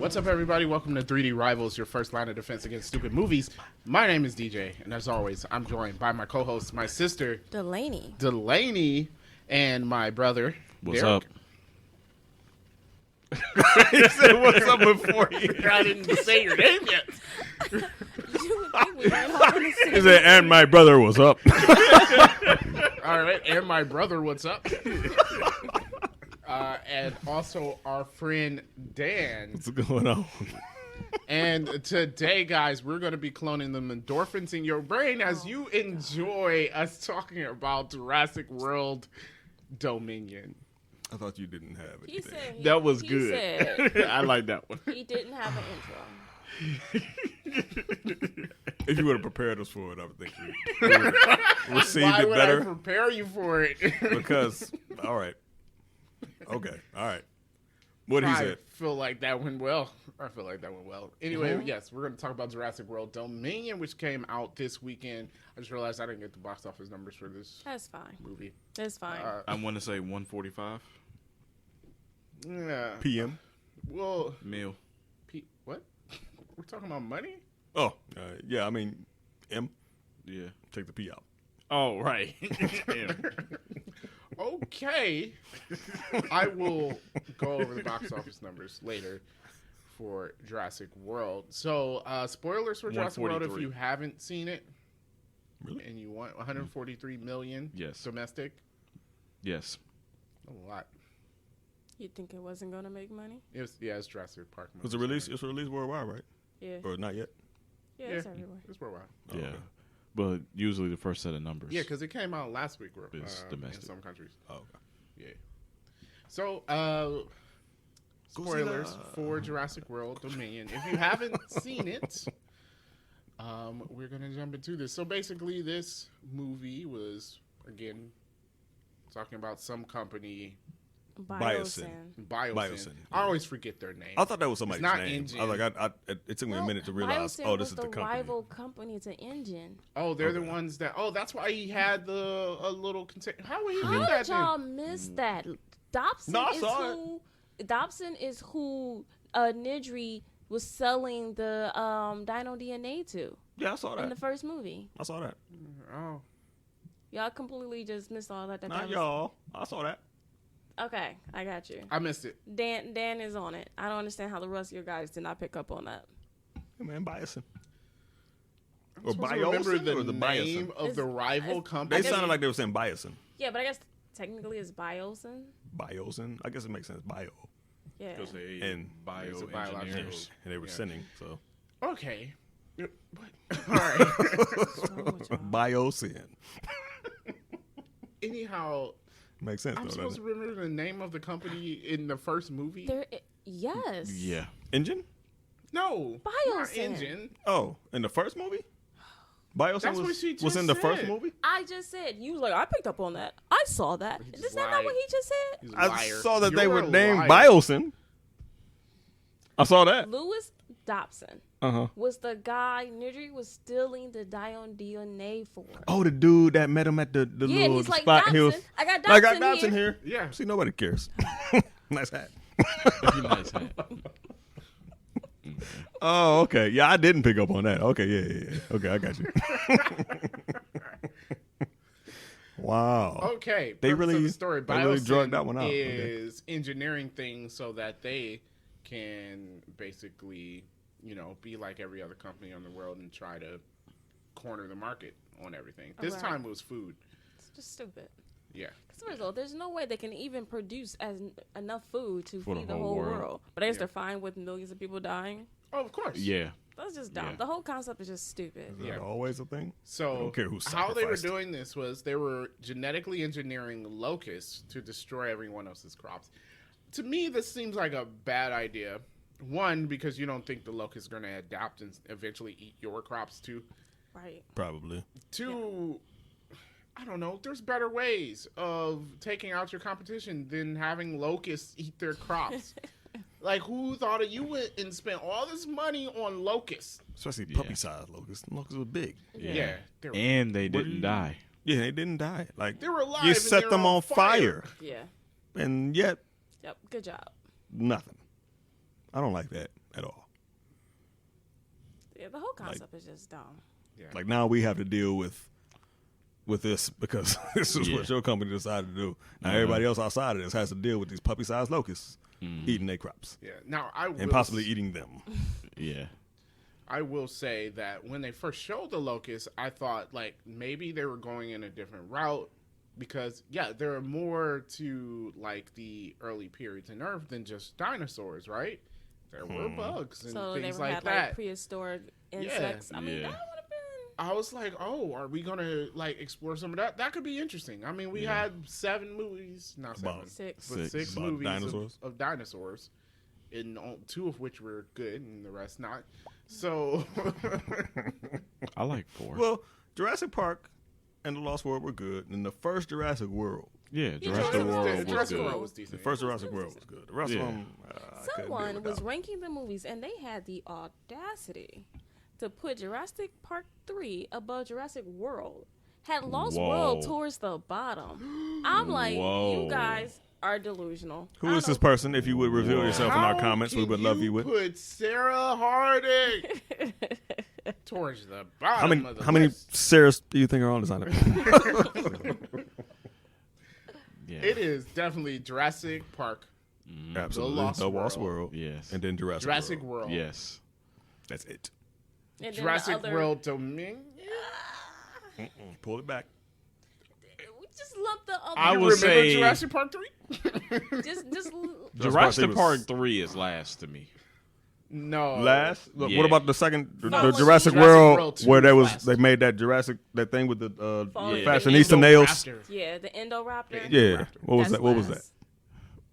What's up, everybody? Welcome to 3D Rivals, your first line of defense against stupid movies. My name is DJ, and as always, I'm joined by my co-host, my sister, Delaney, and my brother, What's Derek. up? He said, what's up before you? I didn't say your name yet. He said, and my brother was up. All right, and my brother, what's up? And also our friend Dan. What's going on? And today, guys, we're going to be cloning the endorphins in your brain as you enjoy us talking about Jurassic World Dominion. I thought you didn't have it. That was good. I like that one. He didn't have an intro. If you would have prepared us for it, I would think we would have received Why it would better. I prepare you for it? Because, all right. Okay, all right. What he said. I feel like that went well. Anyway, yes, we're going to talk about Jurassic World Dominion, which came out this weekend. I just realized I didn't get the box office numbers for this That's fine. movie. That's fine. I want to say 1:45 Yeah. PM. Well, meal. what? We're talking about money? Oh, yeah, I mean, M. Yeah. Take the P out. Oh, right. Okay. I will go over the box office numbers later for Jurassic World. So, spoilers for Jurassic World if 143. you haven't seen it. Really? And you want 143 million Yes. domestic. Yes. A lot. You think it wasn't going to make money? It's Jurassic Park. It's released worldwide, right? Yeah. Or not yet? Yeah, it's everywhere. It's worldwide. Oh, Yeah. okay. But usually the first set of numbers. Yeah, because it came out last week It's in domestic. some countries. Oh, okay. Yeah. So, spoilers for Jurassic World Dominion. If you haven't seen it, we're going to jump into this. So, basically, this movie was, again, talking about some company, Biosyn. Biosyn. I always forget their name. I thought that was somebody's not name. Engine. I was like, it took me a minute to realize, Biosyn this is the company. rival company to Engine. Oh, they're the Okay. ones that. Oh, that's why he had a little container. How would he do How that? did y'all miss that? Dobson No, I is saw who. Dobson is who Nidri was selling the dino DNA to Yeah, I saw in that. the first movie. I saw that. Oh, Y'all completely just missed all that. Not y'all. I saw that. Okay, I got you. I missed it. Dan is on it. I don't understand how the rest of your guys did not pick up on that. Hey, man, Biosyn. I'm Or supposed to remember Biosyn the or the name Biosyn? of the rival They company. sounded like they were saying Biosyn. Yeah, but I guess technically it's Biosyn. Biosyn. I guess it makes sense. Bio. Yeah. Because they And it's a bioengineers. biological- And they were Yeah. sending, so. Okay. All right. What's wrong with y'all? Biosyn. Anyhow, Makes sense, I'm though, supposed to doesn't remember the name of the company in the first movie. Yes. Yeah. it? Engine? No, not Biosyn. Engine. Oh, in the first movie? Biosyn That's what was, she just was in the first said. movie? I just said you was like I picked up on that. I saw that. He Is just that not lied. what he just said? He's a I liar. saw that they You're were a named liar. Biosyn. I saw that. Lewis Dobson Uh-huh. was the guy Nidri was stealing the DNA for. Oh, the dude that met him at the yeah, little he's like spot. Dobson. He was, I got I Dobson, got Dobson here. here. Yeah. See, nobody cares. Nice hat. Nice hat. Oh, okay. Yeah, I didn't pick up on that. Okay, yeah. Okay, I got you. Wow. Okay. They purpose of really- the story. they really Biosyn drugged that one out. Is engineering things so that they can basically, be like every other company in the world and try to corner the market on everything. This Right. time it was food. It's just stupid. Yeah. Because first of all, there's no way they can even produce enough food to For the feed the whole whole world. world. But I guess Yeah. they're fine with millions of people dying. Oh, of course. Yeah. That's just dumb. Yeah. The whole concept is just stupid. Is that Yeah. always a thing? I So don't care who how they were sacrificed. doing this was they were genetically engineering locusts to destroy everyone else's crops. To me, this seems like a bad idea. One, because you don't think the locusts are going to adapt and eventually eat your crops too. Right. Probably. Two, I don't know. There's better ways of taking out your competition than having locusts eat their crops. Like, who thought of you went and spent all this money on locusts? Especially Yeah. puppy-sized locusts. Locusts were big. Yeah, they were, And they didn't die. Yeah, they didn't die. Like, they were alive. you and set they were them on fire. Yeah. And yet, Yep. Good job. nothing. I don't like that at all. Yeah, the whole concept is just dumb. Yeah. Like now we have to deal with this because this is what Yeah. your company decided to do. Now everybody else outside of this has to deal with these puppy-sized locusts eating their crops Yeah. Now I will and possibly eating them. Yeah. I will say that when they first showed the locusts, I thought like maybe they were going in a different route because there are more to like the early periods in Earth than just dinosaurs, right? There were bugs and So they things had like that. like prehistoric insects. I mean, Yeah. that would have been. I was like, oh, are we gonna like explore some of that? That could be interesting. I mean, we had 7 movies, not 7, About Six. but 6 About movies dinosaurs? of dinosaurs, and 2 of which were good, and the rest not. So, I like 4. Well, Jurassic Park and The Lost World were good, and the first Jurassic World, yeah, Yeah, Jurassic World was Jurassic good. World was the decent. first Jurassic World was good. The rest of Yeah. them, I couldn't deal Someone with was that. ranking the movies, and they had the audacity to put Jurassic Park 3 above Jurassic World. Had Lost Whoa. World towards the bottom. I'm like, Whoa. you guys are delusional. Who is this person? If you would reveal yourself in our How comments, we can would love you with. Put Sarah Harding towards the bottom of the How many list. Sarahs do you think are on this item? Yeah. It is definitely Jurassic Park, Absolutely, Lost The Lost World. World, Yes. and then Jurassic, Jurassic World. World, Yes. That's it. And then the Jurassic other- World Dominion. Pull it back. We just lump the other. I You would remember say- Jurassic Park 3? just Jurassic was- Park 3 is last to me. No. Last. Look, Yeah. What about the second, the No, Jurassic Jurassic World, World 2 where there was was they last. made that thing with the Falling fashionista nails? Indoraptor. yeah, the Indoraptor. Yeah. What was That's that? What was that? last.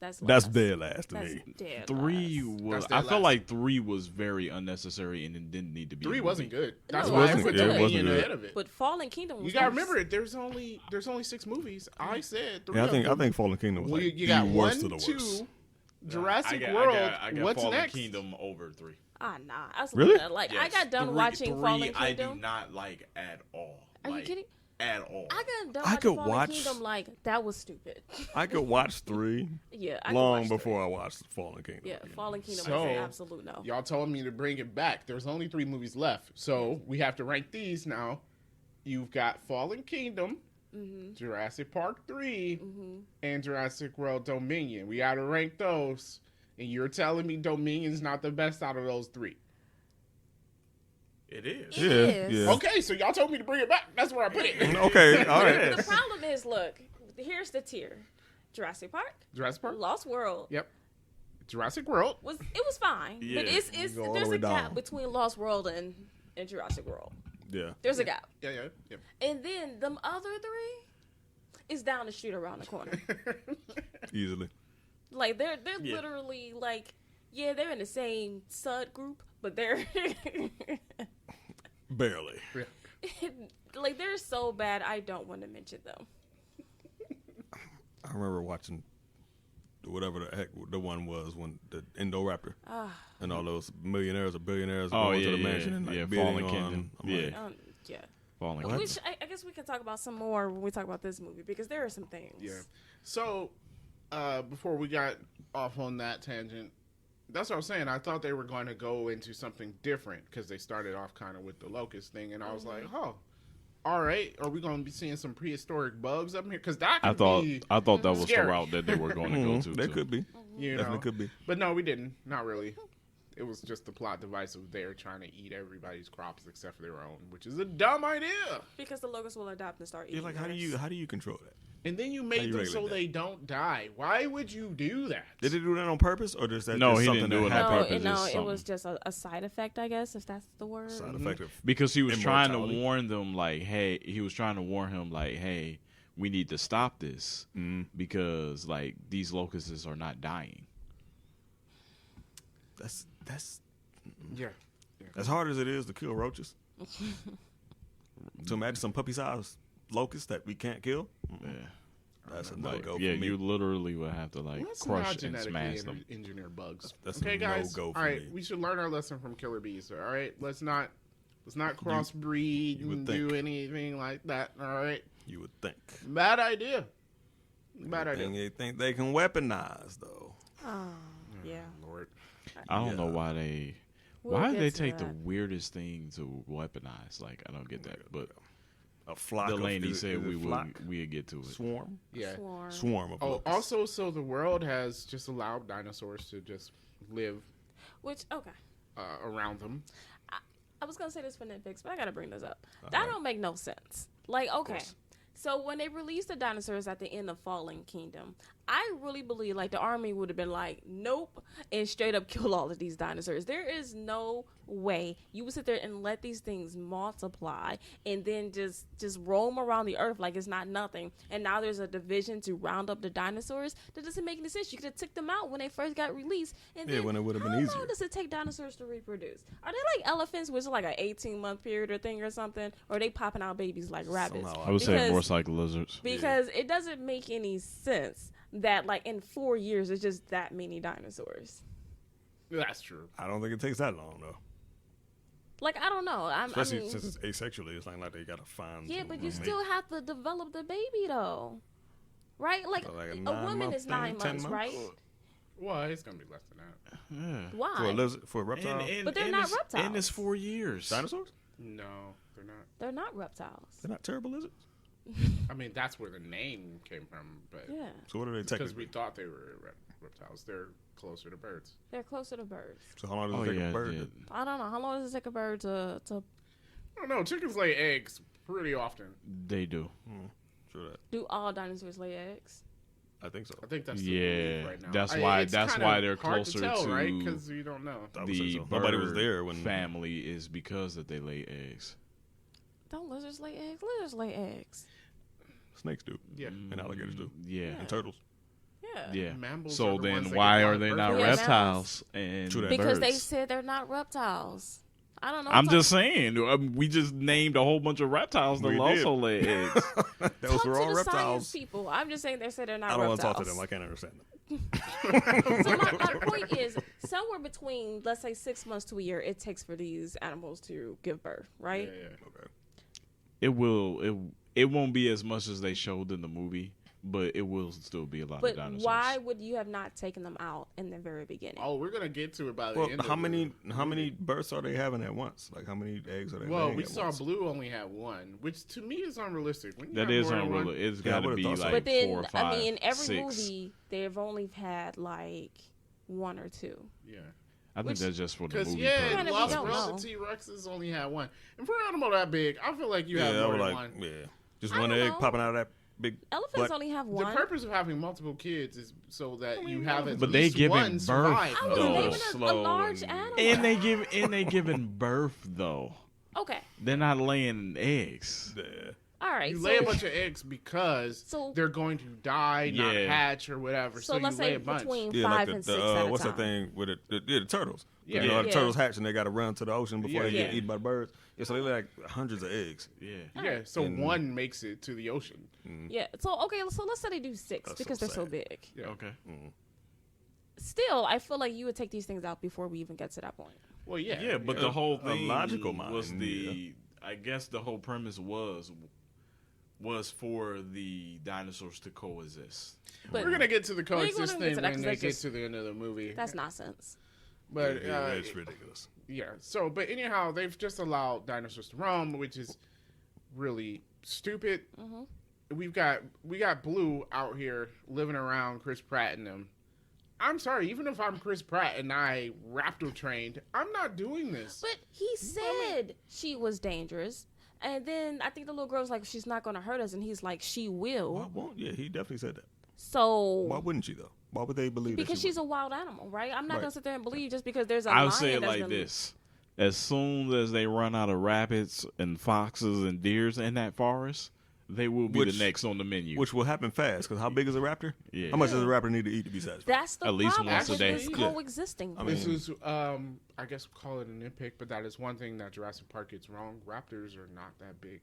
That's That's last. dead last to That's me. dead 3 last. was. That's I their felt last. like 3 was very unnecessary and it didn't need to be. 3 a wasn't movie. good. That's No, why I it put wasn't good. Dominion It wasn't ahead of it. But Fallen Kingdom was You gotta worse. remember, there's only 6 movies. I said 3 Yeah, of them. I think Fallen Kingdom was Well, like you the got worst 1, of the 2, worst. Jurassic I World. got What's Fallen next? Kingdom over 3. Ah, nah. I was Really? like, I Yes. got done 3 watching Fallen I Kingdom. do not like at all. Are you Like, kidding? At all. I got done I watching could Fallen watch- Kingdom like that was stupid. I could watch 3 Yeah, I could long watch before three. I watched Fallen Kingdom. Yeah, Fallen Kingdom So, was an absolute no. Y'all told me to bring it back. There's only 3 movies left. So we have to rank these now. You've got Fallen Kingdom, Jurassic Park 3, and Jurassic World Dominion. We got to rank those. And you're telling me Dominion's not the best out of those 3. It is. Yeah, It is. yeah. Okay, so y'all told me to bring it back. That's where I put it. Okay, all right. The problem is, look, here's the tier: Jurassic Park, Jurassic Park? Lost World. Yep. Jurassic World. Was fine, but Yeah. it's Go all the there's way a gap down. between Lost World and Jurassic World. Yeah. There's a gap, Yeah. and then them other 3 is down the street around the corner. Easily. Like they're Yeah. literally like, yeah, they're in the same sub group, but they're Barely. like they're so bad. I don't want to mention them. I remember watching whatever the heck the one was when the Indoraptor and all those millionaires or billionaires Oh, going yeah, to the yeah, mansion and like yeah, bidding Fallen on. Kingdom. I'm Yeah. like, Yeah. Fallen What? Kingdom. Which I guess we can talk about some more when we talk about this movie because there are some things. Yeah. So, before we got off on that tangent, that's what I was saying. I thought they were going to go into something different because they started off kind of with the locust thing, and I was like, oh, all right. Are we going to be seeing some prehistoric bugs up here? Because that could be, I thought that was scary. the route that they were going to go to. There too. could be. you know. Definitely could be. But no, we didn't. Not really. It was just the plot device of they're trying to eat everybody's crops except for their own, which is a dumb idea. Because the locusts will adapt and start eating. You're like, how do you control that? And then you How made you them regulate so that? they don't die. Why would you do that? Did they do that on purpose, or just that? No, just he something didn't do that it on happened? purpose. No, It's it was something. just a side effect, I guess, if that's the word. Side effect of Because he was trying to Immortality. warn them, like, hey, hey, we need to stop this because, like, these locusts are not dying. that's Yeah. as hard as it is to kill roaches. To imagine some puppy-sized locusts that we can't kill. Yeah. That's a Like, no-go yeah, for me. you literally would have to, like, Let's crush not and genetically smash them. engineer bugs. That's okay, a guys. no-go for all right, me. we should learn our lesson from killer bees. All right, let's not crossbreed you would and think. do anything like that. All right, You would think. bad idea. Bad idea. They think they can weaponize though. Oh, yeah. Lord. I don't know why they. We'll Why get did they to take the that. weirdest thing to weaponize? Like, I don't get that. But A flock Delaney of, said is it we flock? would get to it. Swarm? Yeah. Swarm of Oh, locusts. also, so the world has just allowed dinosaurs to just live Which, okay. around them. I was going to say this for nitpicks, but I got to bring this up. That don't make no sense. Like, okay. So when they released the dinosaurs at the end of Fallen Kingdom, I really believe like the army would have been like, nope, and straight up kill all of these dinosaurs. There is no way you would sit there and let these things multiply and then just roam around the earth like it's not nothing. And now there's a division to round up the dinosaurs. That doesn't make any sense. You could have took them out when they first got released. And Yeah, then when it would have been how easier. long does it take dinosaurs to reproduce? Are they like elephants, which is like an 18-month period or thing or something? Or are they popping out babies like rabbits? Somehow I would say Because- more like lizards. Because it doesn't make any sense that like in 4 years it's just that many dinosaurs. That's true. I don't think it takes that long though. Like I don't know. Especially I mean, since it's asexually, it's like they gotta find. yeah, some but you mate. still have to develop the baby though, right? Like, So, like a a 9 woman month is 9 thing, 10 months, months? right? Well, it's gonna be less than that. Yeah. Why? For a lizard, for a reptile, But they're not reptiles. And it's 4 years. dinosaurs, No, they're not. They're not reptiles. they're not terrible lizards. I mean, that's where the name came from, but Yeah, So what are they because technically? we thought they were reptiles. They're closer to birds. they're closer to birds. So how long does Oh it take yeah, a bird? yeah. To, I don't know how long does it take a bird to I don't know. Chickens lay eggs pretty often. They do. sure that. do all dinosaurs lay eggs? I think so. I think that's the Yeah, belief right now. that's why- It's that's kinda why they're hard closer tell, to right? Because you don't know. I would say The so. Nobody was bird there when family is because that they lay eggs. Don't lizards lay eggs? Lizards lay eggs. snakes do Yeah. and alligators do Yeah. and turtles. Yeah. Yeah. Mammals So are the ones then that why give are birth they to not Yeah, mammals. reptiles and True that. Because they birds? said they're not reptiles. I don't know. I'm just saying. We just named a whole bunch of reptiles that We also did. lay eggs. Those talk were to all the science reptiles. people. I'm just saying they said they're not I don't want reptiles. to talk to them. I can't understand them. So my point is, somewhere between, let's say, 6 months to a year, it takes for these animals to give birth, right? Yeah, yeah. Okay. It won't be as much as they showed in the movie, but it will still be a lot of But dinosaurs. why would you have not taken them out in the very beginning? Oh, we're gonna get to it by the Well, end. how of many births are they having at once? Like how many eggs are they? Well, laying we at saw once? Blue only had one, which to me is unrealistic. When you That have is more than one- unreal. It's Yeah, I got to would've be thought so. like But then, 4 or 5, I mean, in every 6. movie, they've only had like 1 or 2. Yeah. I think which- that's just for the Because movie. yeah, purpose. Kinda we Lost don't World, know. the T-Rexes only had one, and for an animal that big, I feel like you Yeah, have I more was than like, one. yeah, just I one don't egg know. popping out of that big. Elephants But- only have The 1. purpose of having multiple kids is so that you have at But they least giving one birth, survive. I was though. naming a slow large and- animal. And they giving birth though. Okay. They're not laying eggs. Yeah. All right. You so, lay a bunch of eggs because So- they're going to die, not Yeah. hatch or whatever. so So, let's you lay say a bunch. between Yeah, 5 like and 6 at a what's time. that thing with it? The turtles. Yeah. You know, Yeah. the turtles hatch and they got to run to the ocean before Yeah. they get Yeah. eaten by the birds. Yeah, so they lay like hundreds of eggs. Yeah. Yeah, so And- one makes it to the ocean. Yeah. So okay. So let's say they do 6 That's because so they're so sad. big. Yeah. Okay. Still, I feel like you would take these things out before we even get to that point. Well, yeah. Yeah, but Yeah. the whole A thing logical was mind, the. I guess the whole premise was for the dinosaurs to coexist. But we're gonna get to the gonna get coexist to thing that when 'cause they that's get just- to the end of the movie. that's nonsense. But It's ridiculous. yeah. So, but anyhow, they've just allowed dinosaurs to roam, which is really stupid. We got Blue out here living around Chris Pratt and them. I'm sorry, even if I'm Chris Pratt and I raptor trained, I'm not doing this. But he said she was dangerous. And then I think the little girl's like, she's not going to hurt us. And he's like, she will. Why won't? Yeah, he definitely said that. So, Why wouldn't she though? Why would they believe? because that she's a wild animal, right? I'm not Right. going to sit there and believe just because there's a I lion would say it that's like been- this: as soon as they run out of rabbits and foxes and deers in that forest, they will be Which- the next on the menu. which will happen fast? Because how big is a raptor? Yeah. How much does a raptor need to eat to be satisfied? That's the At least problem once a with day. this Yeah. coexisting. I This mean- is, I guess we'll call it a nitpick, but that is one thing that Jurassic Park gets wrong. Raptors are not that big.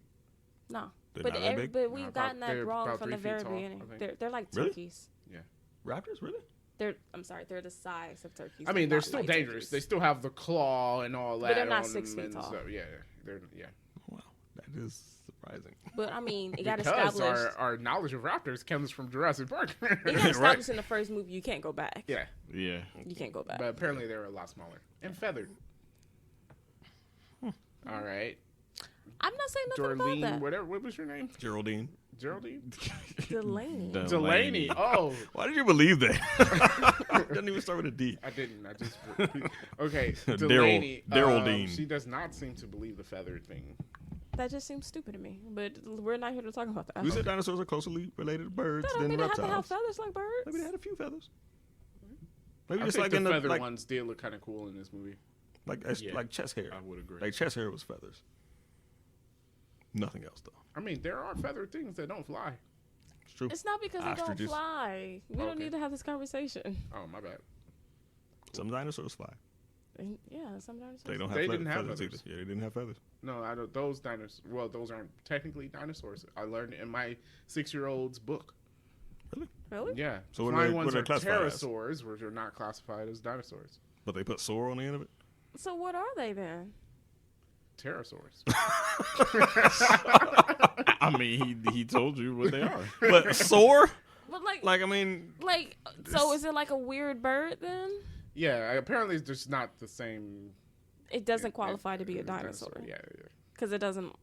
no. They're But, not that big? but we've No, gotten that they're wrong about from the 3 feet very tall, I beginning. think. They're like Really? turkeys. Raptors, really? I'm sorry, they're the size of turkeys. I mean, they're not still like dangerous. turkeys. They still have the claw and all that. But they're not on 6 them feet and tall. stuff. Yeah, they're yeah. Wow, that is surprising. But I mean, it got Because established. our knowledge of raptors comes from Jurassic Park. It got established in the first movie. You can't go back. Yeah, Yeah. You can't go back. but apparently they're a lot smaller and feathered. All right, I'm not saying nothing about Jorlene, that. whatever. What was your name? Geraldine. Geraldine. Delaney. Delaney. Oh, Why did you believe that? Doesn't even start with a D. I didn't. I just okay. Daryl- Delaney. Daryl Dean. She does not seem to believe the feathered thing. That just seems stupid to me. But we're not here to talk about that. We said dinosaurs are closely related to birds That don't than mean they have to reptiles. have feathers like birds. Maybe they had a few feathers. Maybe I just think like the in the feathered like, ones did look kind of cool in this movie. Yeah. like chest hair. I would agree. Like chest hair was feathers. Nothing else though. I mean, there are feathered things that don't fly. It's true. It's not because they don't Ostriches. fly. We don't Okay. need to have this conversation. Oh, my bad. Some dinosaurs fly. And yeah, sometimes. They don't have They feathers, didn't have feathers either. feathers. Yeah, they didn't have feathers. No, I don't. Those dinosaurs. Well, those aren't technically dinosaurs. I learned in my 6-year-old's book. Really? Yeah. So what are flying they- ones what are are they classified as? pterosaurs, which are not classified as dinosaurs. But they put sore on the end of it. So what are they then? Pterosaurs. I mean, he told you what they are. But sore? But like, Like I mean, so is it like a weird bird then? Yeah. Apparently, it's just not the same. It doesn't qualify to be a dinosaur Yeah. because it doesn't.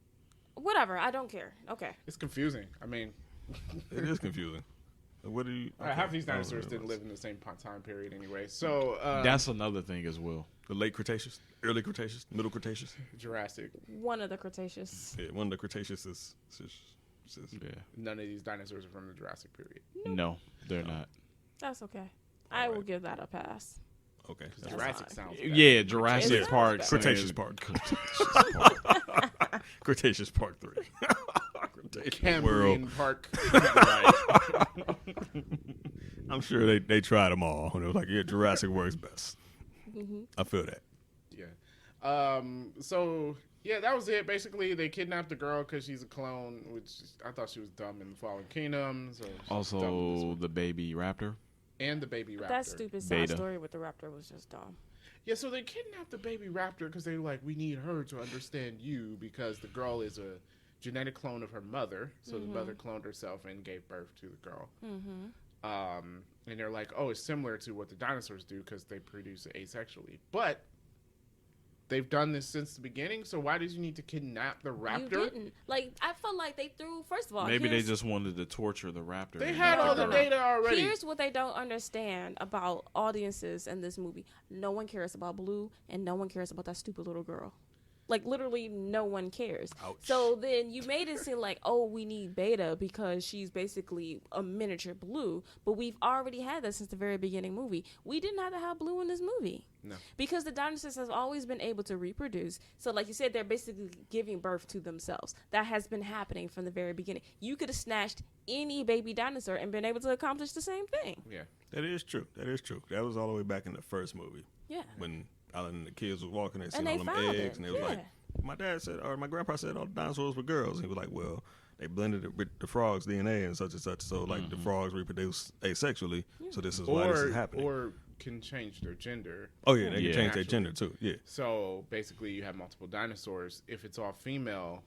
Whatever, I don't care. Okay. It's confusing. I mean, it is confusing. What do you? half these I don't dinosaurs know. didn't live in the same time period anyway. So That's another thing as well. The late Cretaceous, early Cretaceous, middle Cretaceous. Jurassic. One of the Cretaceous. Yeah, one of the Cretaceous is Yeah. None of these dinosaurs are from the Jurassic period. No, they're not. That's okay. I will right. give that a pass. okay. That's Jurassic fine. sounds. better. Yeah, Jurassic It Park. sounds Cretaceous and- Park. Cretaceous Park. Cretaceous Park 3. Cretaceous World. Cambrian Park. I'm sure they tried them all. And it was like, yeah, Jurassic works best. Mm-hmm. I feel that. Yeah. So yeah, that was it. Basically, they kidnapped the girl because she's a clone, which I thought she was dumb in the Fallen Kingdom. So she's dumb in this Also, one. the baby raptor. And the baby raptor. That stupid side Beta. story with the raptor was just dumb. Yeah, so they kidnapped the baby raptor because they were like, we need her to understand you because the girl is a genetic clone of her mother. So the mother cloned herself and gave birth to the girl. And they're like, oh, it's similar to what the dinosaurs do because they produce it asexually. But they've done this since the beginning, so why did you need to kidnap the raptor? You didn't. Like, I felt like they threw, first of all, Maybe they here's- just wanted to torture the raptor. They and had not all the the girl. data already. Here's what they don't understand about audiences in this movie. No one cares about Blue, and no one cares about that stupid little girl. Like, literally, no one cares. Ouch. So then you made it seem like, oh, we need Beta because she's basically a miniature Blue. But we've already had that since the very beginning movie. We didn't have to have Blue in this movie. No. Because the dinosaurs have always been able to reproduce. So like you said, they're basically giving birth to themselves. That has been happening from the very beginning. You could have snatched any baby dinosaur and been able to accomplish the same thing. Yeah. That is true. That is true. That was all the way back in the first movie Yeah. when Alan and the kids was walking and seen And all they them found eggs, it. and they was like, Yeah. my dad said, or my grandpa said all the dinosaurs were girls. And he was like, well, they blended it with the frogs' DNA and such, so like the frogs reproduce asexually. So this is why this is happening. Or can change their gender. Oh yeah, they Yeah. can change their Naturally. gender too. Yeah. So basically, you have multiple dinosaurs. If it's all female,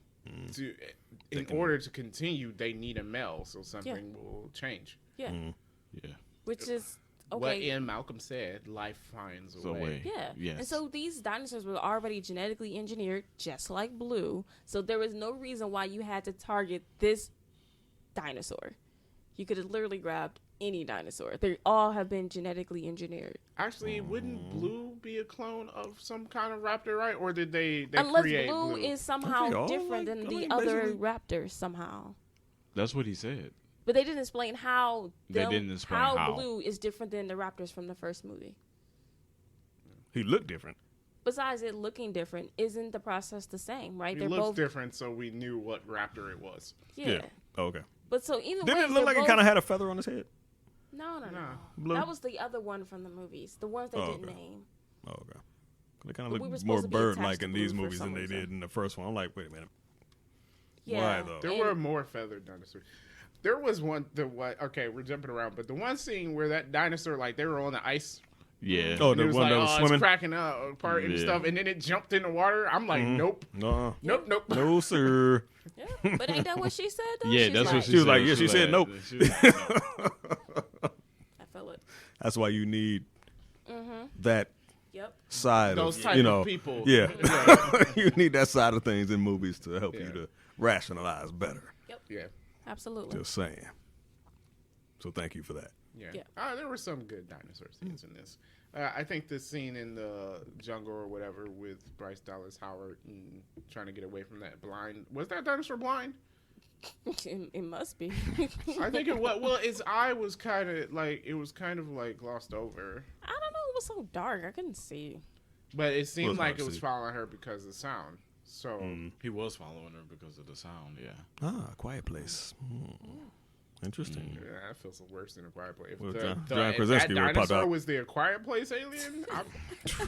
in can- order to continue, they need a male. So something will change. Yeah. Yeah. Which is What okay. Ian Malcolm said, life finds a So way. wait. Yeah. Yes. And so these dinosaurs were already genetically engineered, just like Blue. So there was no reason why you had to target this dinosaur. You could have literally grabbed any dinosaur. They all have been genetically engineered. Actually, wouldn't Blue be a clone of some kind of raptor, right? Or did they Unless create Blue is Aren't they somehow all different like- than I the mean, other basically- raptors somehow. That's what he said. But they didn't explain how They didn't explain how. Blue is different than the raptors from the first movie. He looked different. Besides it looking different, isn't the process the same, right? He looks different, so we knew what raptor it was. Yeah. Oh, okay. But so either Didn't way, it look like he kind of had a feather on his head? No. Blue? That was the other one from the movies. The ones they Oh, didn't okay. name. Oh, okay. They kind But of we were look supposed more to be attached bird-like to in Blue these for movies some than they reason. did in the first one. I'm like, wait a minute. Yeah. Why, though? There And- were more feathered dinosaurs. There was one. Okay, we're jumping around, but the one scene where that dinosaur, like, they were on the ice. Yeah. Oh, And the it was one like, that was oh, swimming? it's cracking up apart and Yeah. stuff, and then it jumped in the water. I'm like, nope, No. nope. No, sir. Yeah, but ain't that what she said? Though? Yeah, She's that's like, what She was like, yeah, she said nope. She was like, no. I feel it. That's why you need that Yep. side Those of, type you know, of people. Yeah. You need that side of things in movies to help you to rationalize better. Yeah. Absolutely. Just saying. So thank you for that. Yeah. There were some good dinosaur scenes in this. I think the scene in the jungle or whatever with Bryce Dallas Howard and trying to get away from that blind. Was that dinosaur blind? It must be. I think it was. Well, its eye was kind of like glossed over. I don't know. It was so dark. I couldn't see. But it seemed hard like to it was see. following her because of sound. So He was following her because of the sound. Yeah. Ah, Quiet Place. Interesting. yeah, that feels worse than a Quiet Place. If Well, the, John the, Krasinski if would've that popped dinosaur out. was the Quiet Place alien,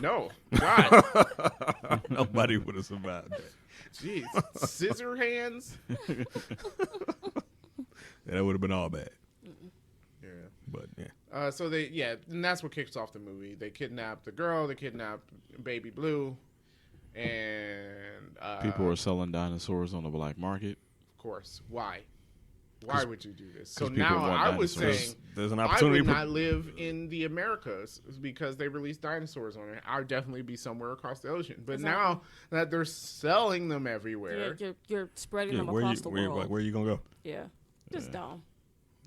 no, God, Nobody would have survived that. jeez, scissor hands. Yeah, that would have been all bad. Yeah. But yeah. So and that's what kicks off the movie. They kidnap the girl. They kidnap Baby Blue, and People are selling dinosaurs on the black market. of course, why? Why would you do this? So 'cause people now want I was dinosaurs. saying There's an I opportunity. would not live in the Americas because they released dinosaurs on it. I would definitely be somewhere across the ocean. But now that they're selling them everywhere, You're spreading Yeah, them where across you the where, world. like, where you gonna go? Yeah. Just dumb.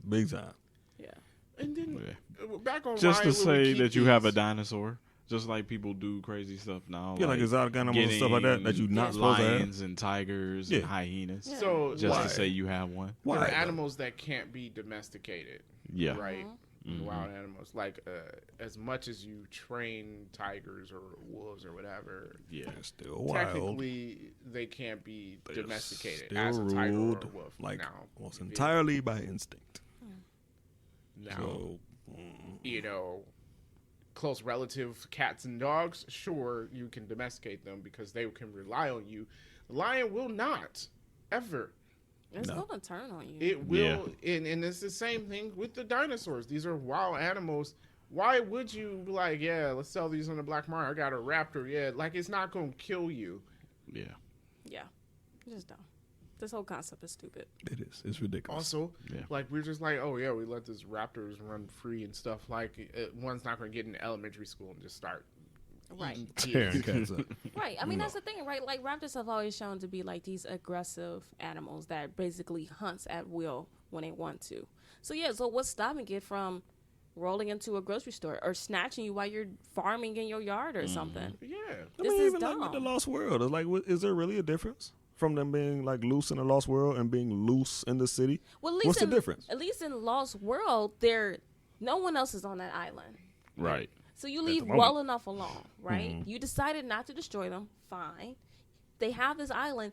Big time. Yeah. and then back on Just why to would we say keep that you have a these? dinosaur. Just like people do crazy stuff now. Yeah, like exotic animals and stuff like that you're not getting supposed to have. lions and tigers Yeah. and hyenas. Yeah. So Just why? to say you have one. There Why? are though? animals that can't be domesticated. Yeah. Right. Wild animals, like as much as you train tigers or wolves or whatever, Yeah. They're still wild. technically they can't be They're domesticated still as a tiger or ruled, a wolf. like now, almost if it- entirely by instinct. now, So you know, close relative cats and dogs, sure, you can domesticate them because they can rely on you. The lion will not, ever. It's No. going to turn on you. It will, and it's the same thing with the dinosaurs. These are wild animals. Why would you be like, yeah, let's sell these on the black market? I got a raptor. Yeah, like it's not going to kill you. Yeah. Yeah. Just dumb. This whole concept is stupid. it is. It's ridiculous. Also, Yeah. like we're just like, oh yeah, we let this raptors run free and stuff. Like one's not going to get into elementary school and just start Right. eating Tearing kids. cats up. Right. I mean, that's the thing, right? Like, raptors have always shown to be like these aggressive animals that basically hunts at will when they want to. So, yeah, so what's stopping it from rolling into a grocery store or snatching you while you're farming in your yard or something? Yeah. I This mean, is even like with the dumb. Lost World, it's like, is there really a difference from them being like loose in the Lost World and being loose in the city? Well, at least What's the in, difference? At least in Lost World, no one else is on that island. Right. So you leave moment. well enough alone, right? You decided not to destroy them. Fine. They have this island.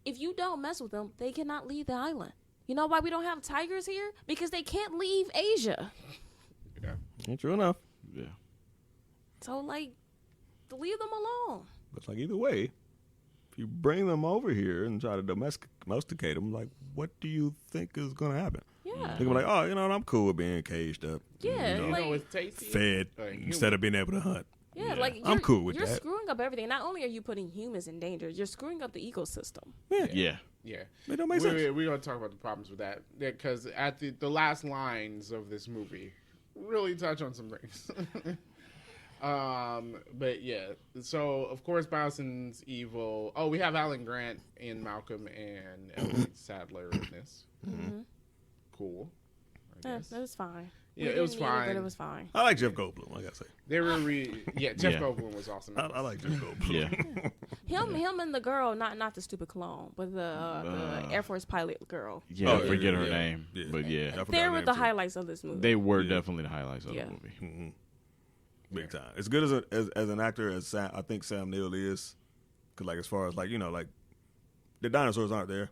If you don't mess with them, they cannot leave the island. You know why we don't have tigers here? Because they can't leave Asia. Yeah. Ain't true enough. Yeah. So, like, to leave them alone. But like either way, if you bring them over here and try to domesticate them, like what do you think is gonna happen? Yeah. They're gonna be like, oh, you know, I'm cool with being caged up, Yeah. you know, Like, You know what's tasty? fed human. instead of being able to hunt. yeah, like I'm cool with you're that. screwing up everything. Not only are you putting humans in danger, you're screwing up the ecosystem. Yeah, Yeah. Yeah. it don't make sense. We're going to talk about the problems with that. Because at the last lines of this movie really touch on some things. But yeah. So, of course, Bowson's evil. Oh, we have Alan Grant and Malcolm and Ellie Sadler in this. Cool. I Yeah, guess. it was fine. Yeah, We it was didn't need fine. but it was fine. I like Jeff Goldblum. I gotta say, They were Jeff Yeah. Goldblum was awesome. I like Jeff Goldblum. Yeah. Him and the girl, not the stupid clone, but the Air Force pilot girl. Yeah. Oh, I forget yeah, her yeah. name. Yeah. But yeah. I forgot They her were name, the too. highlights of this movie. They were Yeah. definitely the highlights of Yeah. the movie. Mm-hmm. Big time. As good as an actor as I think Sam Neill is, because like as far as like you know like the dinosaurs aren't there,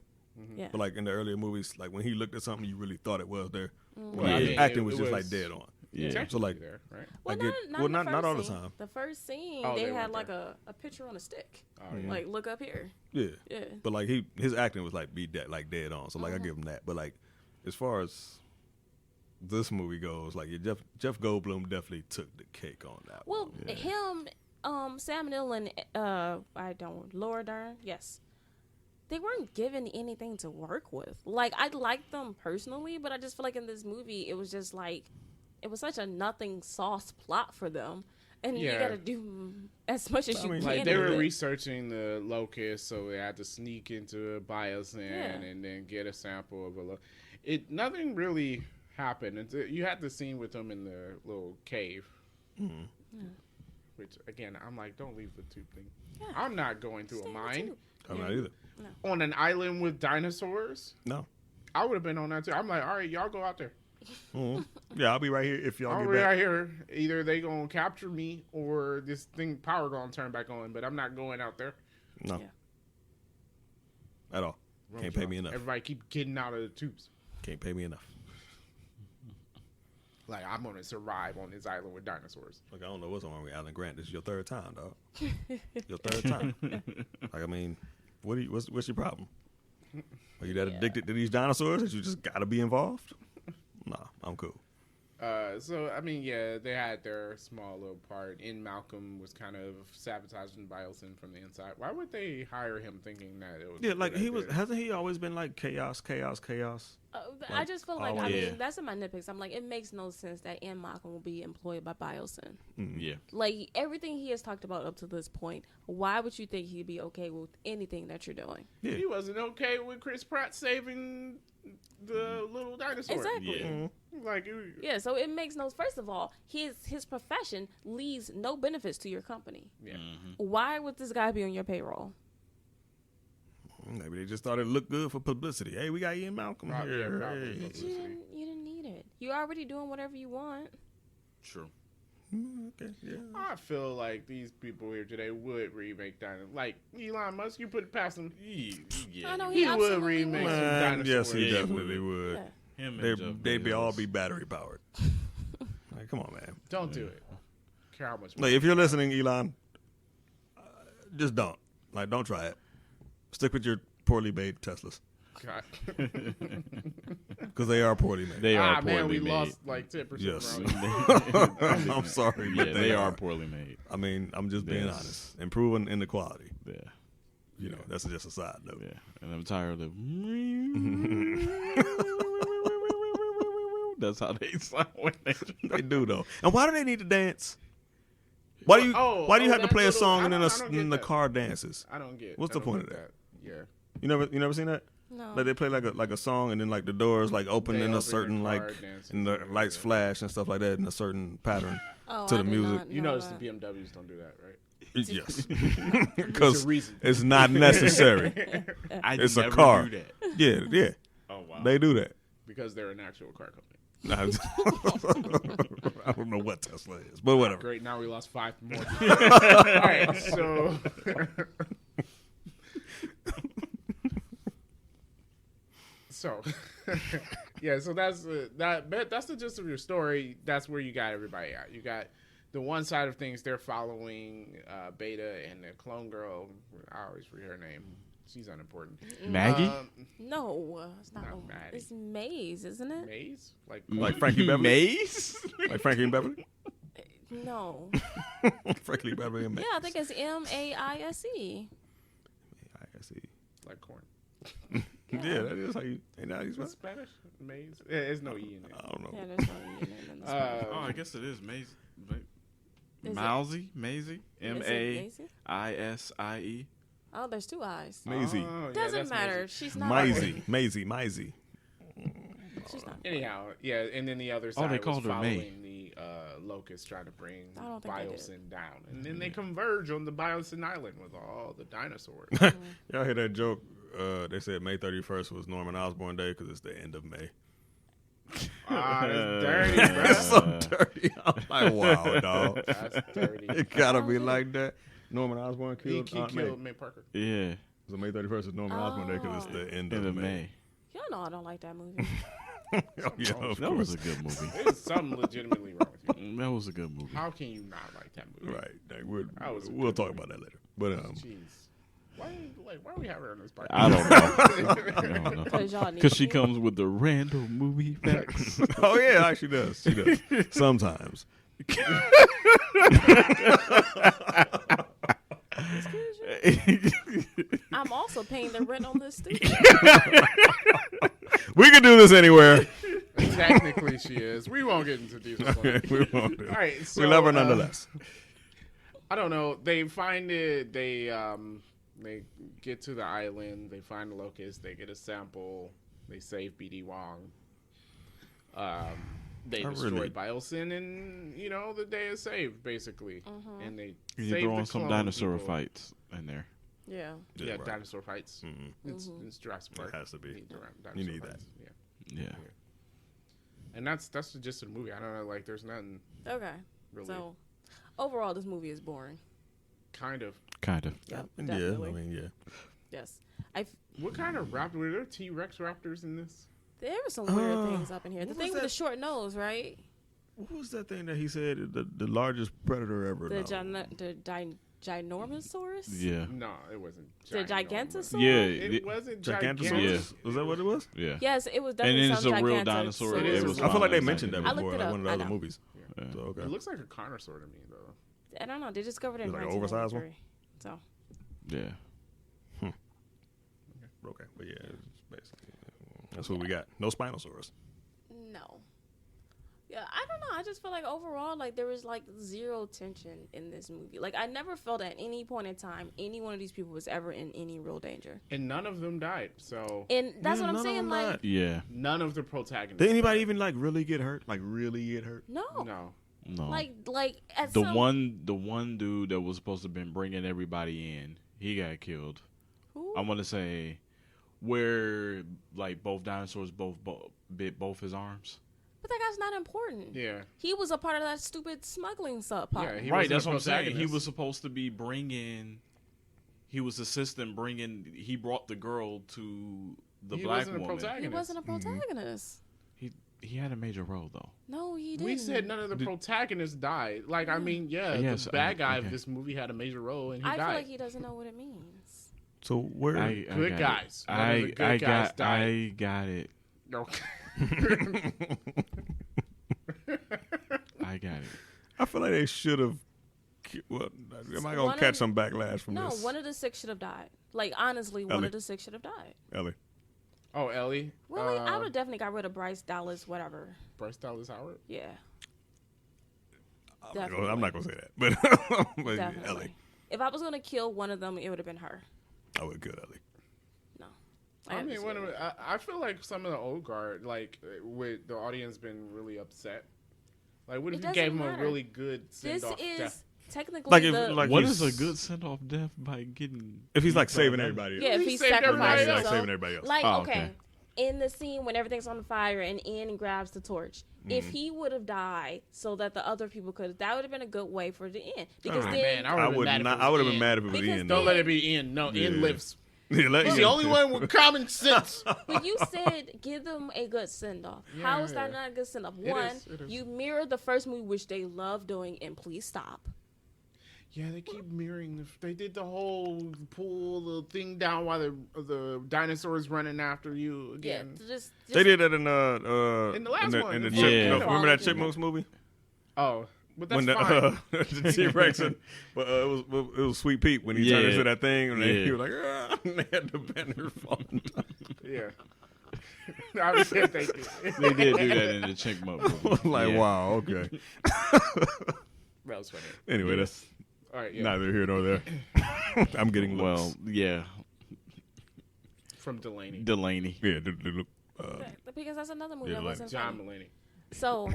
yeah. but like in the earlier movies, like when he looked at something, you really thought it was there. Well, Like, I his mean, acting it was just like was- dead on. Yeah. So like, there, right? Well, I get- not, well, in the not all the first scene. time. The first scene, Oh, they they had weren't like there. a picture on a stick. Oh, yeah. Like, look up here. yeah. Yeah. But like his acting was like dead on. So like I give him that. But like as far as this movie goes, like yeah, Jeff Goldblum definitely took the cake on that. Well, one. him, Sam Neill, and Laura Dern, yes. they weren't given anything to work with. Like, I liked them personally, but I just feel like in this movie, it was just like, it was such a nothing sauce plot for them. And you got to do as much as you can. Like, they were researching the locust, so they had to sneak into a biosyn and then get a sample of nothing really happened. You had the scene with them in the little cave. Mm-hmm. Yeah. Which, again, I'm like, don't leave the tube thing. Yeah. I'm not going through a mine. I'm not either. No. On an island with dinosaurs? No. I would have been on that too. I'm like, all right, y'all go out there. Mm-hmm. Yeah, I'll be right here if y'all I'll get be back. right here. Either they gonna capture me or this thing power gonna turn back on. But I'm not going out there. No. Yeah. At all. Can't pay me enough. Everybody keep getting out of the tubes. Can't pay me enough. Like, I'm gonna survive on this island with dinosaurs. Look, I don't know what's wrong with Alan Grant. This is your third time, dog. Your third time. Like, I mean, what's your problem? Are you that addicted to these dinosaurs that you just got to be involved? Nah, I'm cool. So, I mean, yeah, they had their small little part. In Malcolm was kind of sabotaging Biosyn from the inside. Why would they hire him thinking that it was... Yeah, like, hasn't he always been like chaos? Like, I just feel like, I mean, that's in my nitpicks. I'm like, it makes no sense that Ian Malcolm will be employed by Biosyn. Mm-hmm. Yeah. Like, everything he has talked about up to this point, why would you think he'd be okay with anything that you're doing? Yeah. He wasn't okay with Chris Pratt saving the little dinosaur. Exactly. Yeah. Mm-hmm. Like, yeah, so it makes no... First of all, his profession leaves no benefits to your company. Yeah. Mm-hmm. Why would this guy be on your payroll? Maybe they just thought it looked good for publicity. Hey, we got Ian Malcolm here. But you didn't need it. You're already doing whatever you want. True. Okay, yeah. I feel like these people here today would remake dinosaurs. Like, Elon Musk, you put it past him. Yeah. I know He would absolutely remake some Man, dinosaurs. yes, he Yeah, definitely would. Yeah. Him and Jeff They'd Bezos. all be battery powered. Like, come on, man. Don't do it. Care how much Like, if you're listening, Elon, just don't. Like, don't try it. Stick with your poorly made Teslas. God. Because they are poorly made. They are poorly man, we made. lost like 10%. Yes. Around. I'm sorry, Yeah, but they are poorly made. I mean, I'm just being Yes. honest. Improving in the quality. Yeah. You know, that's just a side note. Yeah. And I'm tired of That's how they sound when They do, though. And why do they need to dance? Why do you have to that play a little- song and I then don't get the that. car dances? I don't get. What's I the don't point get of that? Yeah. You never seen that? No. Like they play like a song and then like the doors like open They in open a certain the car like dances and the and lights everything. flash and stuff like that in a certain pattern Oh, to I the did music. not You know notice that. the BMWs don't do that, right? Yes, There's because a reason. it's not necessary. I It's a never car. do that. Yeah, Oh wow. they do that. Because they're an actual car company. I don't know what Tesla is, but whatever. Great. Now we lost 5 more. All right. So. So, yeah. So that's that's the gist of your story. That's where you got everybody at. You got the one side of things. They're following Beta and the clone girl. I always forget her name. She's unimportant. Maggie? No, it's not. Not Maddie. It's Maze, isn't it? Maze? Like Frankie Beverly, Maze? like Frankie and Beverly, No. Frankie Beverly and Maze. Yeah, I think it's MAISE. I see. like corn. Yeah, that is how you. Ain't that how you spell What's it? Spanish? Maze? Yeah, there's no E in it. I don't know. Yeah, there's no E in it in the Spanish. Oh, I guess it is Maze. Is it- Mousy? Mazie? Is it Maisy? MAISIE? Oh, there's 2 eyes. Maisie, Oh, yeah, Doesn't that's matter. Maisie. She's not. Maisie. She's not. Anyhow, yeah, and then the other Oh, side they was called her May. following the Locust trying to bring I don't think they did. Biosyn down. And then they converge on the Biosyn Island with all the dinosaurs. Y'all hear that joke? They said May 31st was Norman Osborn Day because it's the end of May. Ah, that's dirty, bro. That's so dirty. I'm like, wow, dog. That's dirty. It gotta be like that. Norman Osborn He killed Aunt May. killed May Parker. Yeah. So May 31st is Norman Osborn Day because it's the end End of of May. May. Y'all know I don't like that movie. Oh, yeah, of That was course. a good movie. There's something legitimately wrong with you. That was a good movie. How can you not like that movie? Right. Like, That was a we'll good talk movie. about that later. But Jeez. Why are we having her on this podcast? I don't know. Because y'all need Because she to. comes with the random movie facts. oh yeah, she does. She does. Sometimes. I'm also paying the rent on this studio. We can do this anywhere. Technically, she is. We won't get into details. We won't do. All right, so We love her nonetheless. I don't know. They find it. They get to the island. They find the locust. They get a sample. They save BD Wong. They destroy Biosyn, and the day is saved basically. And they You're save throwing the some clone dinosaur people. fights in there. Yeah. Yeah, right. dinosaur fights. It's Jurassic Park. It has to be. Dinosaur You need fights. Yeah. And that's just a movie. I don't know. Like, there's nothing Okay. really. So, overall, this movie is boring. Kind of. Kind of. Yeah, Yeah, definitely. I mean, yeah. Yes. What kind of raptor? Were there T-Rex raptors in this? There were some weird things up in here. The what thing was with the that? short nose, right? What was that thing that he said? The largest predator ever. The No. Ginormosaurus? Yeah. No, it wasn't. The ginormous. Gigantosaurus? Yeah. It wasn't Gigantosaurus? gigantic. Was that what it was? Yeah. Yes, it was And definitely then it's some a real gigantic dinosaur. It is a real I feel like they dinosaur. mentioned that I looked before, it like up. one of the I other know. movies. Yeah. So, okay. It looks like a carnosaur to me, though. I don't know. They discovered it in Like an oversized one? 1993. So, Yeah. Okay, but yeah, it's basically that's what we got. No Spinosaurus. no. Yeah, I don't know. I just feel like overall, like, there was, like, zero tension in this movie. Like, I never felt at any point in time any one of these people was ever in any real danger. And none of them died. So And that's Yeah, what I'm none of saying. them Like, died. Yeah. none of the protagonists. Did anybody even like really get hurt? Like really get hurt? no. No. No. Like at the some... one dude that was supposed to have been bringing everybody in, he got killed. Who? I want to say where like both dinosaurs bit both his arms. But that guy's not important. Yeah. He was a part of that stupid smuggling subplot. Yeah, he Right, wasn't that's a what I'm saying. He protagonist. was supposed to be bringing. He was assistant bringing. He brought the girl to the He black wasn't a woman. protagonist. He wasn't a protagonist. He had a major role though. No, he didn't. We said none of the protagonists died. Like, I mean, Yes, the bad guy okay. of this movie had a major role, and he I died. feel like he doesn't know what it means. So where? Good guys. None of the good I guys got. died. I got it. Okay. I got it. I feel like they should have. Well, am I One gonna of catch the- some backlash from No, this? one of the six should have died. Like, honestly, one Ellie. of the six should have died. Ellie. Oh, Ellie. Really? I would have definitely got rid of Bryce Dallas, whatever. Bryce Dallas Howard. Yeah. I'm not gonna say that, but, but Definitely. Ellie. If I was going to kill one of them, it would have been her. I would kill Ellie. No. I have mean, to when say it. I feel like some of the old guard, like, with the audience been really upset. Like, what if It you gave doesn't him a matter. really good This send-off is death? technically Like if- the... like- What he's- is a good send off death by getting? If he's like beat by saving another- everybody, yeah, if He he saved everybody sacrifices else. like himself. saving everybody else. Like, Oh, okay. okay. In the scene when everything's on fire and Ian grabs the torch, if he would have died so that the other people could, that would have been a good way for it to end. Because Ah, then, man, I would mad if not. it I was would have been Ian. mad if it was Because Ian. Don't though. let it be Ian. No, Yeah. Ian lives. Yeah, let He's Ian- the only one with common sense. but you said give them a good send off. How is that Yeah. not a good send off? It One, is, it is. you mirror the first movie, which they love doing, and please stop. Yeah, they keep mirroring. They did the whole pull the thing down while the dinosaurs running after you again. Yeah, just They did that in In the last one. In the Yeah. remember that Chipmunks movie Oh, but that's when the fine. the T-Rex, but it was Sweet Pete when he turned Yeah. into that thing and Yeah. he was like, ah, and they had the banner falling down. Yeah. I was saying thank you. They did do that in the Chinkmunk movie. Like, Yeah. wow, okay. That was funny. Anyway, that's All right, yeah. neither here nor there. I'm getting looks. Well, yeah, From Delaney. Delaney. Yeah, because that's another movie Yeah, that like wasn't John funny. Mulaney. So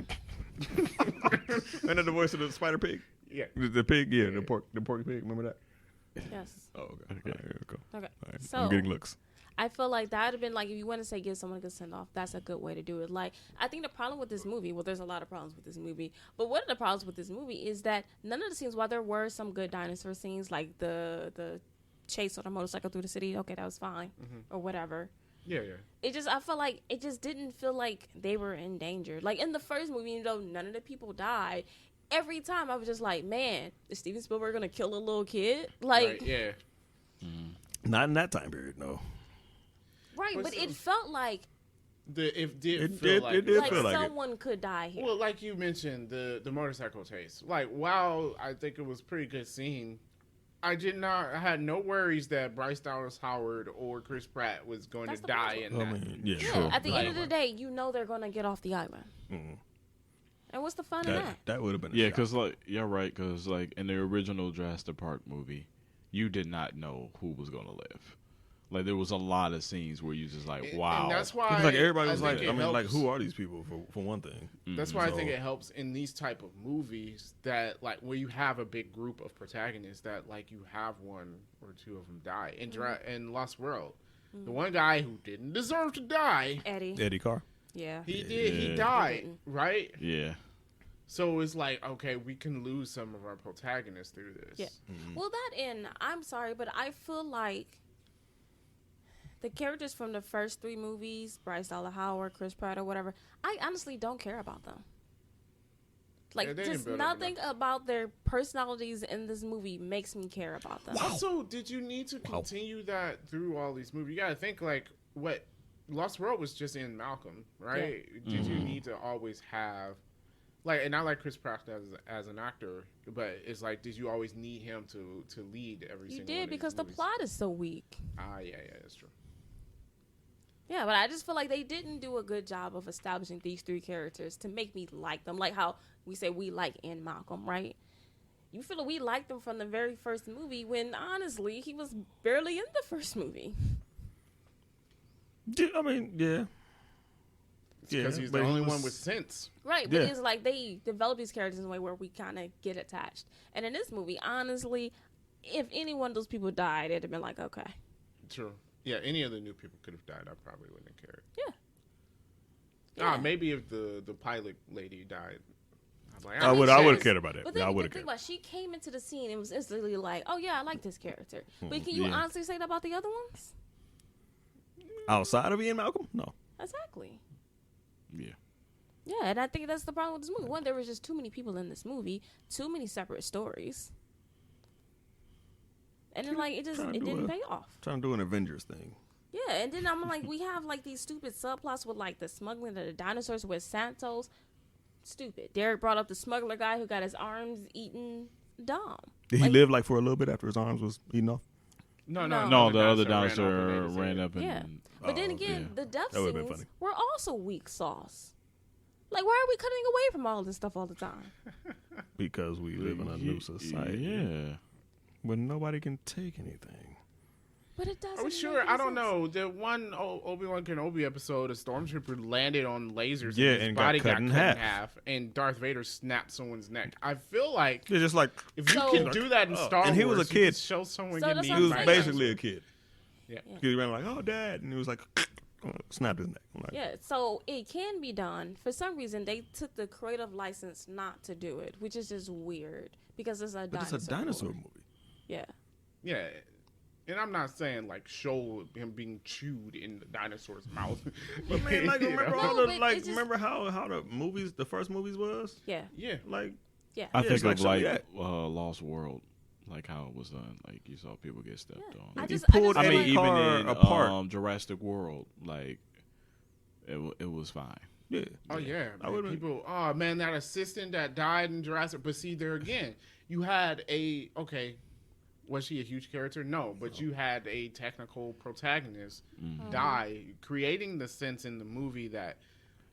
and then the voice of the spider pig. Yeah. The pig, yeah, the pork pig. Remember that? yes, Oh, okay. All right, here we go. okay. All right. So I'm getting looks. I feel like that would have been like if you want to say give someone a good send off, that's a good way to do it. Like I think the problem with this movie, well, there's a lot of problems with this movie, but one of the problems with this movie is that none of the scenes, while there were some good dinosaur scenes, like the chase on a motorcycle through the city, okay, that was fine, or whatever. Yeah. I felt like it just didn't feel like they were in danger. Like in the first movie, you know, none of the people died. Every time I was just like, man, is Steven Spielberg gonna kill a little kid? Like, Right, yeah. Not in that time period, no. right, But but so- it felt like It did did like feel like it. someone could die here. Well, like you mentioned, the motorcycle chase. Like, while I think it was a pretty good scene, I did not. I had no worries that Bryce Dallas Howard or Chris Pratt was going That's to the die first in I that. mean, yeah, Yeah, true. at the end of the Like- day, you know they're gonna get off the island. Mhm. And what's the fun in that? That would have been a Yeah, shock. because like you're right. Because like in the original Jurassic Park movie, you did not know who was gonna live. Like there was a lot of scenes where you just like, wow. And that's why Because like everybody I was think like, it I mean, like helps- who are these people for one thing? That's why I think So- it helps in these type of movies that like where you have a big group of protagonists that like you have one or two of them die in Lost World. The one guy who didn't deserve to die, Eddie. Carr. Yeah. he did. Yeah. He died, didn't. right? Yeah. So it's like, okay, we can lose some of our protagonists through this. Yeah. Well, that and I'm sorry, but I feel like the characters from the first 3 movies, Bryce Dallas Howard, Chris Pratt, or whatever, I honestly don't care about them. Like, Yeah, they didn't just build up nothing about their personalities in this movie makes me care about them. Also, did you need to continue that through all these movies? You got to think like what Lost World was just in Malcolm, right? Did you need to always have like, and I like Chris Pratt as an actor, but it's like, did you always need him to lead every You single one did of these because the movies? plot is so weak. Yeah, that's true. Yeah, but I just feel like they didn't do a good job of establishing these 3 characters to make me like them. Like how we say we like in Malcolm, right? You feel like we liked him from the very first movie when honestly he was barely in the first movie. Yeah, I mean, yeah. Because he's but the he only was- one with sense. Right, but Yeah. it's like they develop these characters in a way where we kind of get attached. And in this movie, honestly, if any one of those people died, it'd have been like, okay. True. Yeah, any of the new people could have died. I probably wouldn't have cared. Yeah. Ah, Yeah. maybe if the pilot lady died. I'm like, I would have cared about it. But Yeah, I then would the have thing cared. about she came into the scene and was instantly like, oh yeah, I like this character. But can you Yeah. honestly say that about the other ones? Outside of Ian Malcolm, no. Exactly. Yeah. Yeah, and I think that's the problem with this movie. One, there was just too many people in this movie, too many separate stories. And then, like, it Trying to do didn't a- pay off. Trying to do an Avengers thing. Yeah, and then I'm like, we have, like, these stupid subplots with, like, the smuggling of the dinosaurs with Santos. Stupid. Derek brought up the smuggler guy who got his arms eaten dumb. Did he Like- live like for a little bit after his arms was eaten off? No, No, the other dinosaur dinosaur off ran up and Yeah. But then again, yeah. the death That would've been scenes funny. were also weak sauce. Like, why are we cutting away from all this stuff all the time? Because we live in a new society Yeah. where nobody can take anything. But it doesn't. Are we make sure? any I don't sense. know. The one Obi-Wan Kenobi episode, a stormtrooper landed on lasers Yeah, and his and got body cut got in cut in half. half, and Darth Vader snapped someone's neck. I feel like It's just like if you So- can do that in Star Wars, and he was a you kid. can show someone So getting that's eaten what he was I'm by saying. basically a kid. Yeah. He ran like, "Oh, Dad," and he was like, snapped his neck. I'm like, Yeah, so it can be done. For some reason, they took the creative license not to do it, which is just weird because it's a but dinosaur. it's a dinosaur movie. movie. Yeah. Yeah. And I'm not saying like show him being chewed in the dinosaur's mouth. But man, like, You remember know? all No, the but like, it's just- remember how the movies, the first movies was Yeah. Yeah. like. Yeah. I Yeah, think it's like, of show me like that. Lost World, like how it was done. Like you saw people get stepped Yeah. on. I He just pulled feel I mean, like- even car in apart. Jurassic World, like it was fine. Yeah. Oh yeah, I would've- people. Oh man, that assistant that died in Jurassic. But see, there again, you had a okay. Was she a huge character? No, but you had a technical protagonist die, creating the sense in the movie that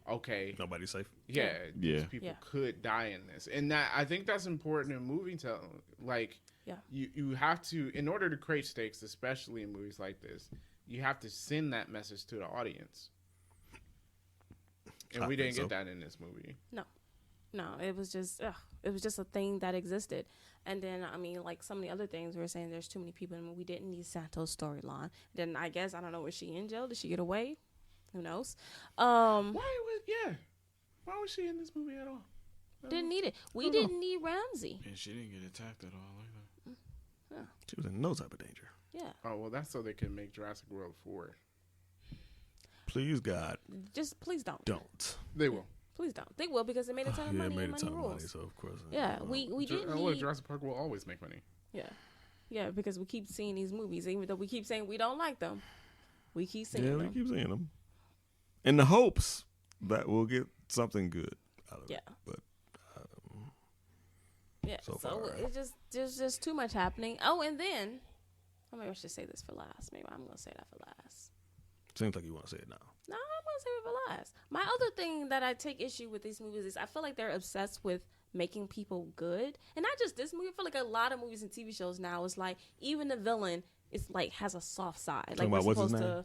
okay, Nobody's safe. yeah, these Yeah. people Yeah. could die in this, and that I think that's important in movie telling. Like, Yeah. you have to, in order to create stakes, especially in movies like this, you have to send that message to the audience. And I we think didn't get so. that in this movie. No, it was just a thing that existed. And then I mean, like some of the other things we were saying, there's too many people in the movie. We didn't need Santos' storyline. Then I guess I don't know, was she in jail? Did she get away? Who knows? Why was she in this movie at all? Didn't need it. We didn't need Ramsey. And she didn't get attacked at all either. She was in no type of danger. Yeah, Oh well, that's so they can make Jurassic World 4. Please, God, just please don't. They will. Please don't. They will because it made a ton of Yeah, money. it made and a ton money of rules. money, so of course. Yeah, we didn't Look, need. Jurassic Park will always make money. Yeah, because we keep seeing these movies, even though we keep saying we don't like them. We keep seeing Yeah, we them. keep seeing them, in the hopes that we'll get something good out of Yeah. it. But Yeah, Yeah, so so far. it just there's just too much happening. Oh, and then maybe I should say this for last. Maybe I'm gonna say that for last. Seems like you want to say it now. No, I'm gonna save it for last. My other thing that I take issue with these movies is I feel like they're obsessed with making people good, and not just this movie. I feel like a lot of movies and TV shows now is like even the villain is like has a soft side. Talking Like about we're what's his supposed name? to.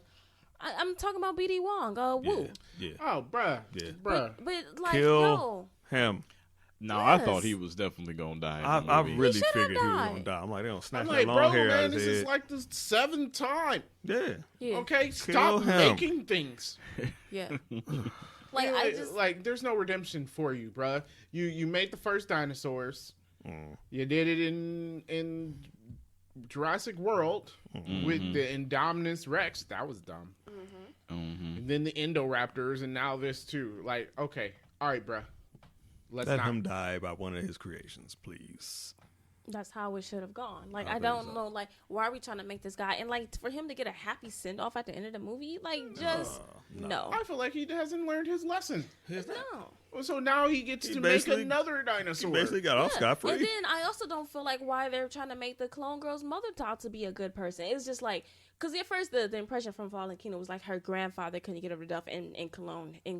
I'm talking about BD Wong. Woo. Yeah. Oh, bruh. Yeah. Bruh. But like Kill yo, him. No, I Yes. thought he was definitely gonna die. I really should have figured he was died. gonna die. I'm like, they don't snatch I'm that like, long bro, hair out man, of this his is head. like the 7th time. Yeah. yeah, Okay, stop him. making things. yeah. Like I just like, there's no redemption for you, bruh. You made the first dinosaurs. You did it in Jurassic World with the Indominus Rex. That was dumb. And then the Indoraptors, and now this too. Like, okay, all right, bruh. Let's Let not. him die by one of his creations, please. that's how it should have gone. Like I I think don't so. know, like why are we trying to make this guy and like for him to get a happy send off at the end of the movie? Like just no. I feel like he hasn't learned his lesson. No. So now he gets He to make basically- another He dinosaur. basically got off scot And free. then I also don't feel like why they're trying to make the clone girl's mother talk to be a good person. It's just like because at first the impression from Fallen Kingdom was like her grandfather couldn't get over the death and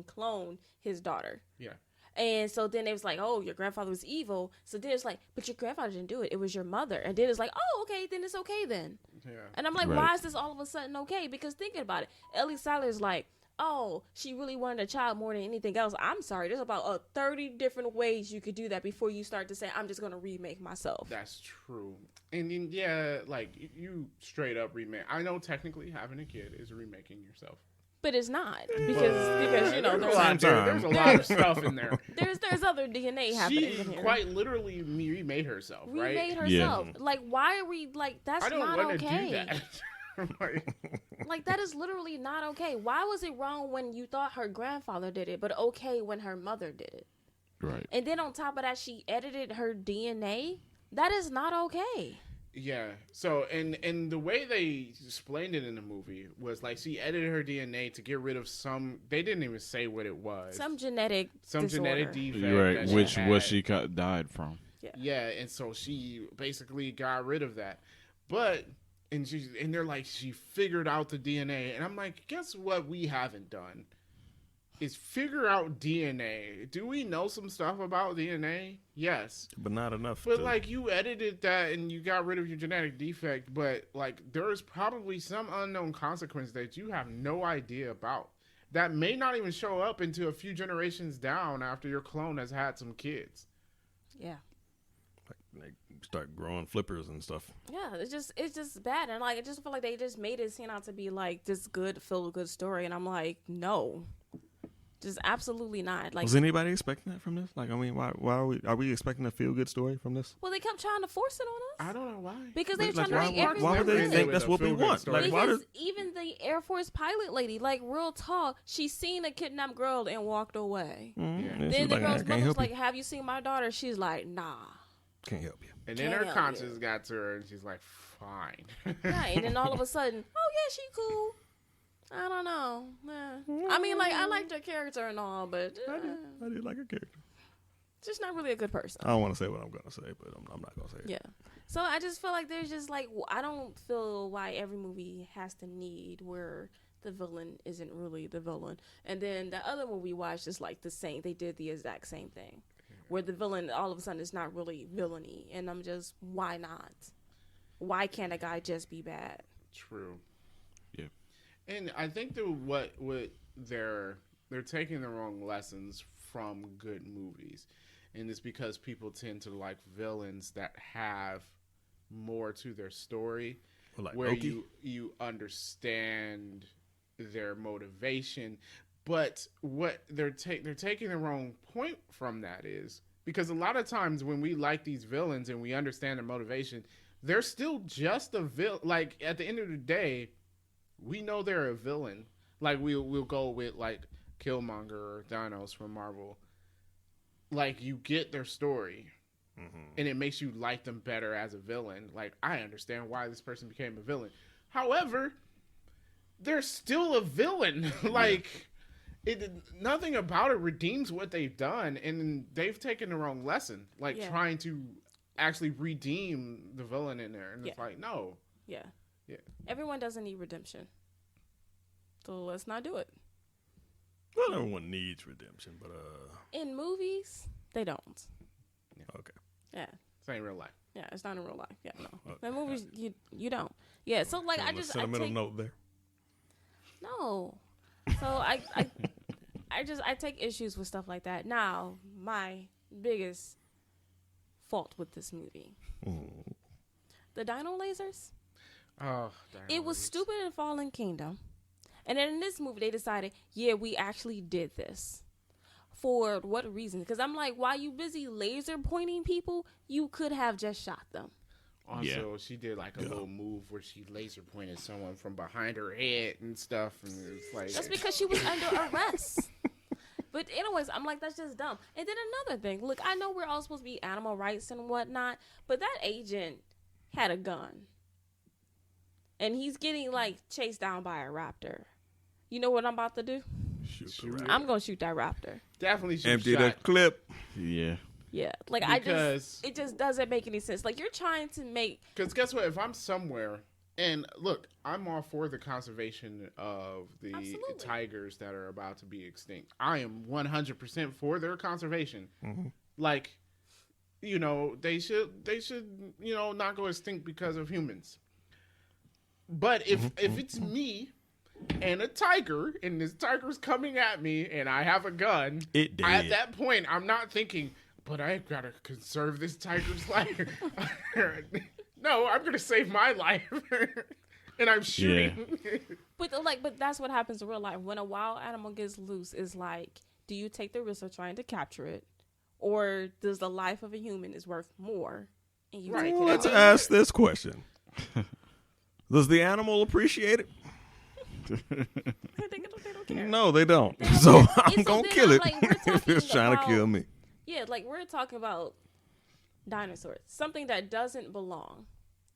clone his daughter. Yeah. And so then it was like, oh, your grandfather was evil. So then it's like, but your grandfather didn't do it. It was your mother. And then it's like, oh, okay, then it's okay then. Yeah. And I'm like, Right. why is this all of a sudden okay? Because thinking about it, Ellie Sattler's like, oh, she really wanted a child more than anything else. I'm sorry. There's about 30 different ways you could do that before you start to say, I'm just going to remake myself. That's true. And then, yeah, like, you straight up remake. I know technically having a kid is remaking yourself. But it's not. Because you know, There's a lot of stuff in there. there's other DNA happening She in here. quite literally remade herself, right? Remade herself. Like, why are we, like, that's I don't not want to okay. do that. Like, Like, that is literally not okay. Why was it wrong when you thought her grandfather did it, but okay when her mother did it? Right. And then on top of that, she edited her DNA? That is not okay. yeah. So, and the way they explained it in the movie was like she edited her DNA to get rid of some. They didn't even say what it was. Some genetic disorder. genetic defect. You're right. that she Which had. what she died from. Yeah, and so she basically got rid of that. But and they're like she figured out the DNA, and I'm like, guess what we haven't done is figure out DNA. Do we know some stuff about DNA? Yes. But not enough. But to- like you edited that and you got rid of your genetic defect, but like there is probably some unknown consequence that you have no idea about that may not even show up into a few generations down after your clone has had some kids. Yeah. they start growing flippers and stuff. Yeah, it's just bad. And like I just feel like they just made it seem out to be like this good, feel good story. And I'm like, no. Just absolutely not. Like, Was anybody expecting that from this? Like, I mean, why are we expecting a feel good story from this? well, they kept trying to force it on us I don't know why. because they were Like, trying to make everyone why would they good. think that's what we Feel-good want? story. Like, why Because does even the Air Force pilot lady, like real talk, she seen a kidnapped girl and walked away. And Then she's the like, girl's I can't mother was help like, you. "Have you seen my daughter?" She's like, "Nah." Can't help you. And then Can't her help conscience you. got to her and she's like, fine. Right, and then all of a sudden, oh yeah, she cool. I don't know. I mean, like I liked her character and all, but I did like her character. just not really a good person. I don't want to say what I'm going to say, but I'm not going to say it. Yeah. So I just feel like there's just like I don't feel why every movie has to need where the villain isn't really the villain, and then the other one we watched is like the same. They did the exact same thing, where the villain all of a sudden is not really villainy, and I'm just why not? Why can't a guy just be bad? True. Yeah. And I think that what they're taking the wrong lessons from good movies, and it's because people tend to like villains that have more to their story, Well, like where Loki? you understand their motivation, but what they're taking the wrong point from that is because a lot of times when we like these villains and we understand their motivation, they're still just a villain. Like at the end of the day, we know they're a villain. Like we'll go with like Killmonger or Thanos from Marvel. Like you get their story, and it makes you like them better as a villain. Like I understand why this person became a villain. However, they're still a villain. Like nothing about it redeems what they've done, and they've taken the wrong lesson. Like Yeah. trying to actually redeem the villain in there. And it's like, no. Yeah. Yeah. Everyone doesn't need redemption. So let's not do it. Well, everyone needs redemption, but In movies, they don't. okay. Yeah. It's ain't real life. Yeah, it's not in real life. Yeah, no. Okay. In movies, you don't. Yeah, so like I just sentimental note there. No. So I take issues with stuff like that. Now, my biggest fault with this movie. The dino lasers. Oh, It was stupid in Fallen Kingdom. And then in this movie they decided, yeah, we actually did this. For what reason? Because I'm like, while you busy laser pointing people, you could have just shot them. Also, she did like a little move where she laser pointed someone from behind her head and stuff, and it's like That's because she was under arrest. But anyways, I'm like, that's just dumb. And then another thing, look, I know we're all supposed to be animal rights and whatnot, but that agent had a gun. And he's getting like chased down by a raptor. You know what I'm about to do? Shoot. I'm going to shoot that raptor. definitely should Empty that clip. Yeah. Yeah. Like Because- it just doesn't make any sense. Like you're trying to make Because guess what? If I'm somewhere, and look, I'm all for the conservation of the Absolutely. tigers that are about to be extinct. I am 100% for their conservation. Like, they should, not go extinct because of humans. But if it's me and a tiger, and this tiger's coming at me, and I have a gun, It did. at that point, I'm not thinking, but I gotta conserve this tiger's life. No, I'm gonna save my life, and I'm shooting. but that's what happens in real life. When a wild animal gets loose, is like, do you take the risk of trying to capture it, or does the life of a human is worth more? And you take it. Let's ask this question. Does the animal appreciate it? They don't care. No, they don't. They don't So care. I'm And going to then kill I'm it like, we're if it's talking trying to about- kill me. Yeah, like we're talking about dinosaurs, something that doesn't belong.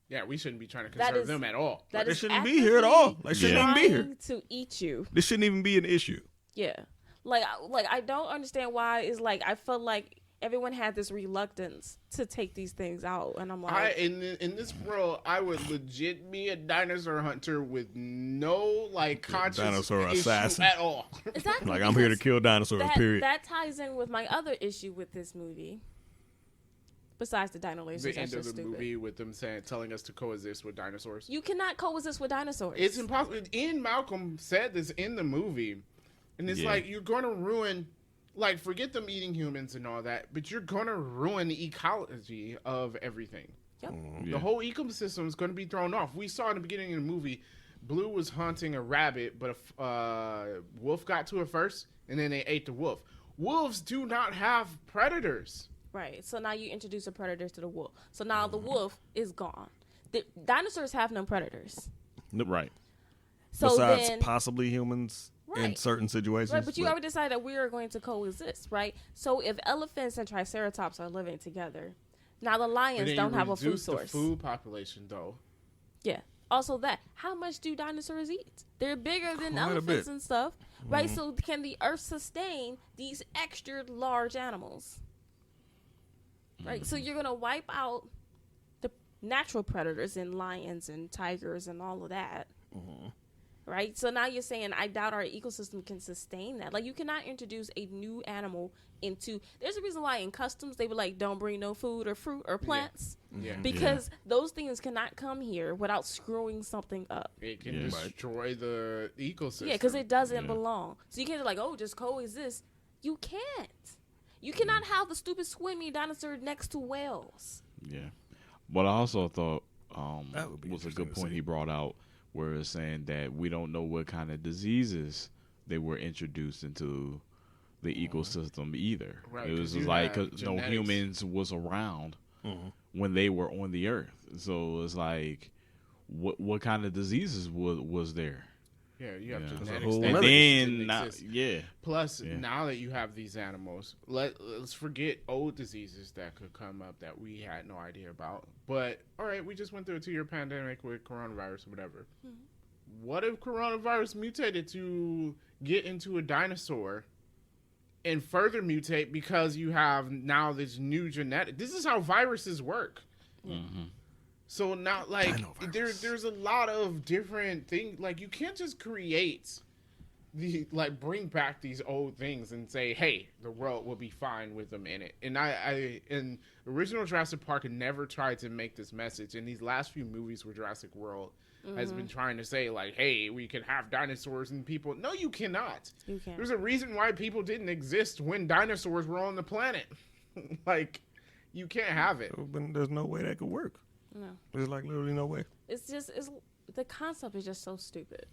Yeah, we shouldn't be trying to That conserve is- them at all. That They is shouldn't be here at all. They shouldn't even be here. trying to eat you. This shouldn't even be an issue. Yeah, like I don't understand why. It's like I felt like everyone had this reluctance to take these things out, and I'm like, In this world, I would legit be a dinosaur hunter with no conscious dinosaur issue assassin. at all. exactly. Like, I'm here to because kill dinosaurs, period. That ties in with my other issue with this movie. Besides the dino lasers, The that's end of just the stupid. movie with them telling us to coexist with dinosaurs. You cannot coexist with dinosaurs. It's impossible. Ian Malcolm said this in the movie, and it's Yeah. like you're going to ruin. Like, forget them eating humans and all that, but you're going to ruin the ecology of everything. Yep. The whole ecosystem is going to be thrown off. We saw in the beginning of the movie, Blue was hunting a rabbit, but a wolf got to it first, and then they ate the wolf. Wolves do not have predators. Right. So now you introduce a predator to the wolf. So now the wolf is gone. The dinosaurs have no predators. Right. So Besides then, possibly humans in Right. certain situations. right, but you already decided that we are going to coexist, right? So if elephants and triceratops are living together, now the But lions then don't you have a food reduce source. the food population, though. Yeah. Also that, how much do dinosaurs eat? They're bigger than Quite a elephants bit. and stuff, right? So can the earth sustain these extra large animals? Right? So you're going to wipe out the natural predators in lions and tigers and all of that. Right? So now you're saying, I doubt our ecosystem can sustain that. Like, you cannot introduce a new animal into... There's a reason why in customs they were like, don't bring no food or fruit or plants. Yeah. Because those things cannot come here without screwing something up. It can Yeah. destroy the ecosystem. Yeah, because it doesn't belong. So you can't like, oh, just coexist. You can't. You cannot have the stupid swimming dinosaur next to whales. Yeah. But I also thought That would be was a interesting good to point see. he brought out, where it's saying that we don't know what kind of diseases they were introduced into the ecosystem either. Right, It 'cause was you just like have 'cause no genetics. humans was around when they were on the earth. So it's like, what kind of diseases was there? Yeah, you have Yeah. That's a genetics whole that And another didn't then now, exist. yeah, Plus, Yeah. now that you have these animals, let's forget old diseases that could come up that we had no idea about. But, all right, we just went through a 2-year pandemic with coronavirus or whatever. What if coronavirus mutated to get into a dinosaur and further mutate because you have now this new genetic. This is how viruses work. Mm-hmm. So now, like, there's a lot of different things. Like, you can't just create bring back these old things and say, hey, the world will be fine with them in it. And in original Jurassic Park never tried to make this message. In these last few movies where Jurassic World has been trying to say, like, hey, we can have dinosaurs and people. No, you cannot. You can't. There's a reason why people didn't exist when dinosaurs were on the planet. Like, you can't have it. There's no way that could work. No. There's like literally no way. It's the concept is just so stupid.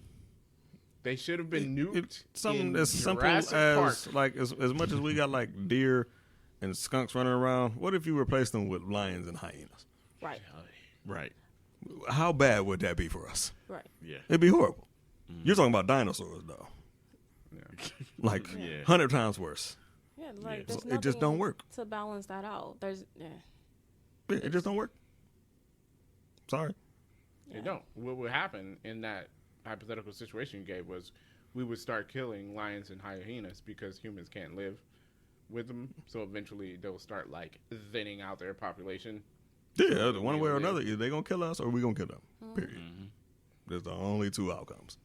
They should have been nuked. Something in as simple Jurassic as Park. like as much as we got like deer and skunks running around. What if you replace them with lions and hyenas? Right. Right. How bad would that be for us? Right. Yeah. It'd be horrible. You're talking about dinosaurs though. Yeah. Like Yeah. 100 times worse. Yeah, like Yeah. there's It just don't nothing work. to balance that out. It just don't work. Sorry. They don't. What would happen in that hypothetical situation you gave was we would start killing lions and hyenas because humans can't live with them. So eventually they'll start like thinning out their population. Yeah, one way or another, either they gonna kill us or we gonna kill them. Period. Mm-hmm. There's the only two outcomes.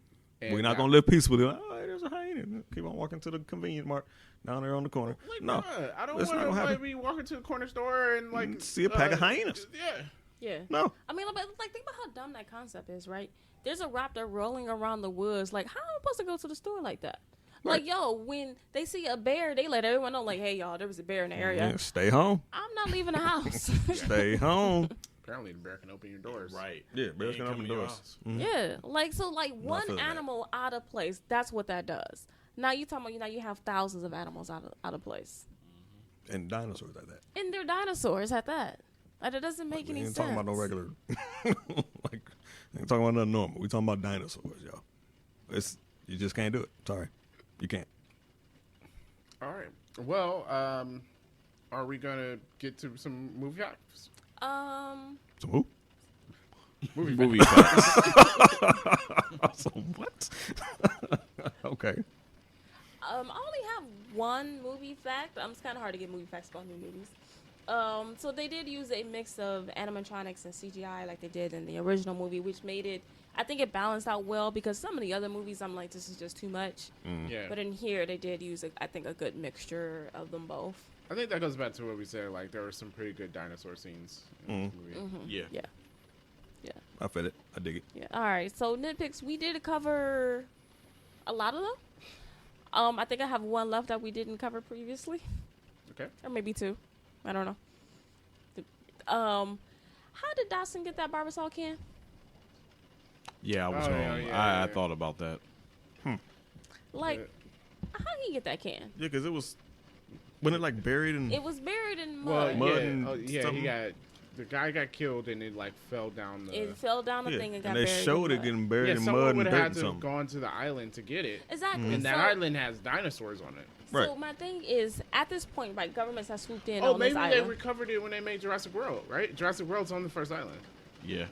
And We're not gonna live peacefully. Like, oh, there's a hyena. Keep on walking to the convenience mart down there on the corner. Like, No, bruh, I don't it's not want gonna to happen. be walking to the corner store and like See a pack of hyenas. Yeah. Yeah. No. I mean, like think about how dumb that concept is, right? There's a raptor rolling around the woods. Like, how am I supposed to go to the store like that? Right. Like, yo, when they see a bear, they let everyone know, like, hey, y'all, there was a bear in the area. Yeah, stay home. I'm not leaving the house. Stay home. Apparently the bear can open your doors. Right. Yeah, bears They can ain't open coming to your doors. house. Yeah, like so, like one feeling that. animal out of place. That's what that does. Now you talking about you have thousands of animals out of place, And dinosaurs like that. and they're dinosaurs at that. Like, it doesn't make We any ain't sense. talking about no regular. Like, ain't talking about nothing normal. We talking about dinosaurs, y'all. You just can't do it. Sorry, you can't. All right. Well, are we gonna get to some movie facts? So who? Movie facts. So what? Okay. I only have one movie fact. It's kind of hard to get movie facts about new movies. So they did use a mix of animatronics and CGI like they did in the original movie, which made it, I think it balanced out well because some of the other movies I'm like, this is just too much. Yeah. But in here, they did use, I think, a good mixture of them both. I think that goes back to what we said. Like there were some pretty good dinosaur scenes in this movie. Yeah. Yeah. Yeah. I feel it. I dig it. Yeah. All right. So nitpicks, we did cover a lot of them. I think I have one left that we didn't cover previously. Okay. Or maybe two. I don't know. How did Dawson get that Barbasol can? Yeah, I was Oh, wrong. yeah, yeah, I yeah. thought about that. Like, how did he get that can? Yeah, because it was when it like buried in. It was buried in Well, mud. Mud yeah, and yeah. something. The guy got killed and it like fell down the. It fell down the yeah, thing and got and they buried showed in it mud. getting buried in someone mud would and have dirt had and to something. have gone to the island to get it. Exactly. And that So- island has dinosaurs on it. So Right. my thing is, at this point, right, governments have swooped in Oh, on maybe this they island. recovered it when they made Jurassic World, right? Jurassic World's on the first island. Yeah.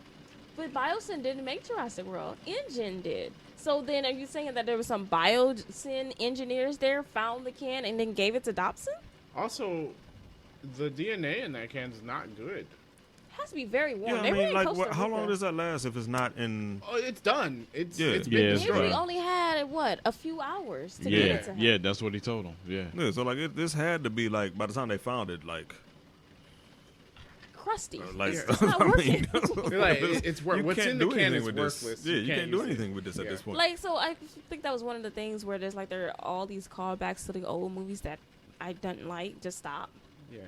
But Biosyn didn't make Jurassic World. Engine did. So then are you saying that there was some Biosyn engineers there, found the can, and then gave it to Dobson? Also, the DNA in that can is not good. Has to be very warm. Yeah, I They mean, were like, Costa how long Rica. does that last if it's not in? Oh, it's done. It's Yeah. it's Yeah, been it's They destroyed. really only had, what, a few hours to get Yeah. it to him. Yeah, that's what he told him. Yeah. Yeah, so like this had to be like by the time they found it, like Crusty. like It's not I working. mean, Like, it's you what's can't in the do can anything is with this. worthless. Yeah, you can't do use it. anything with this at Yeah. this point. Like, so I think that was one of the things where there's like there are all these callbacks to the old movies that I didn't like. Just stop. Yeah.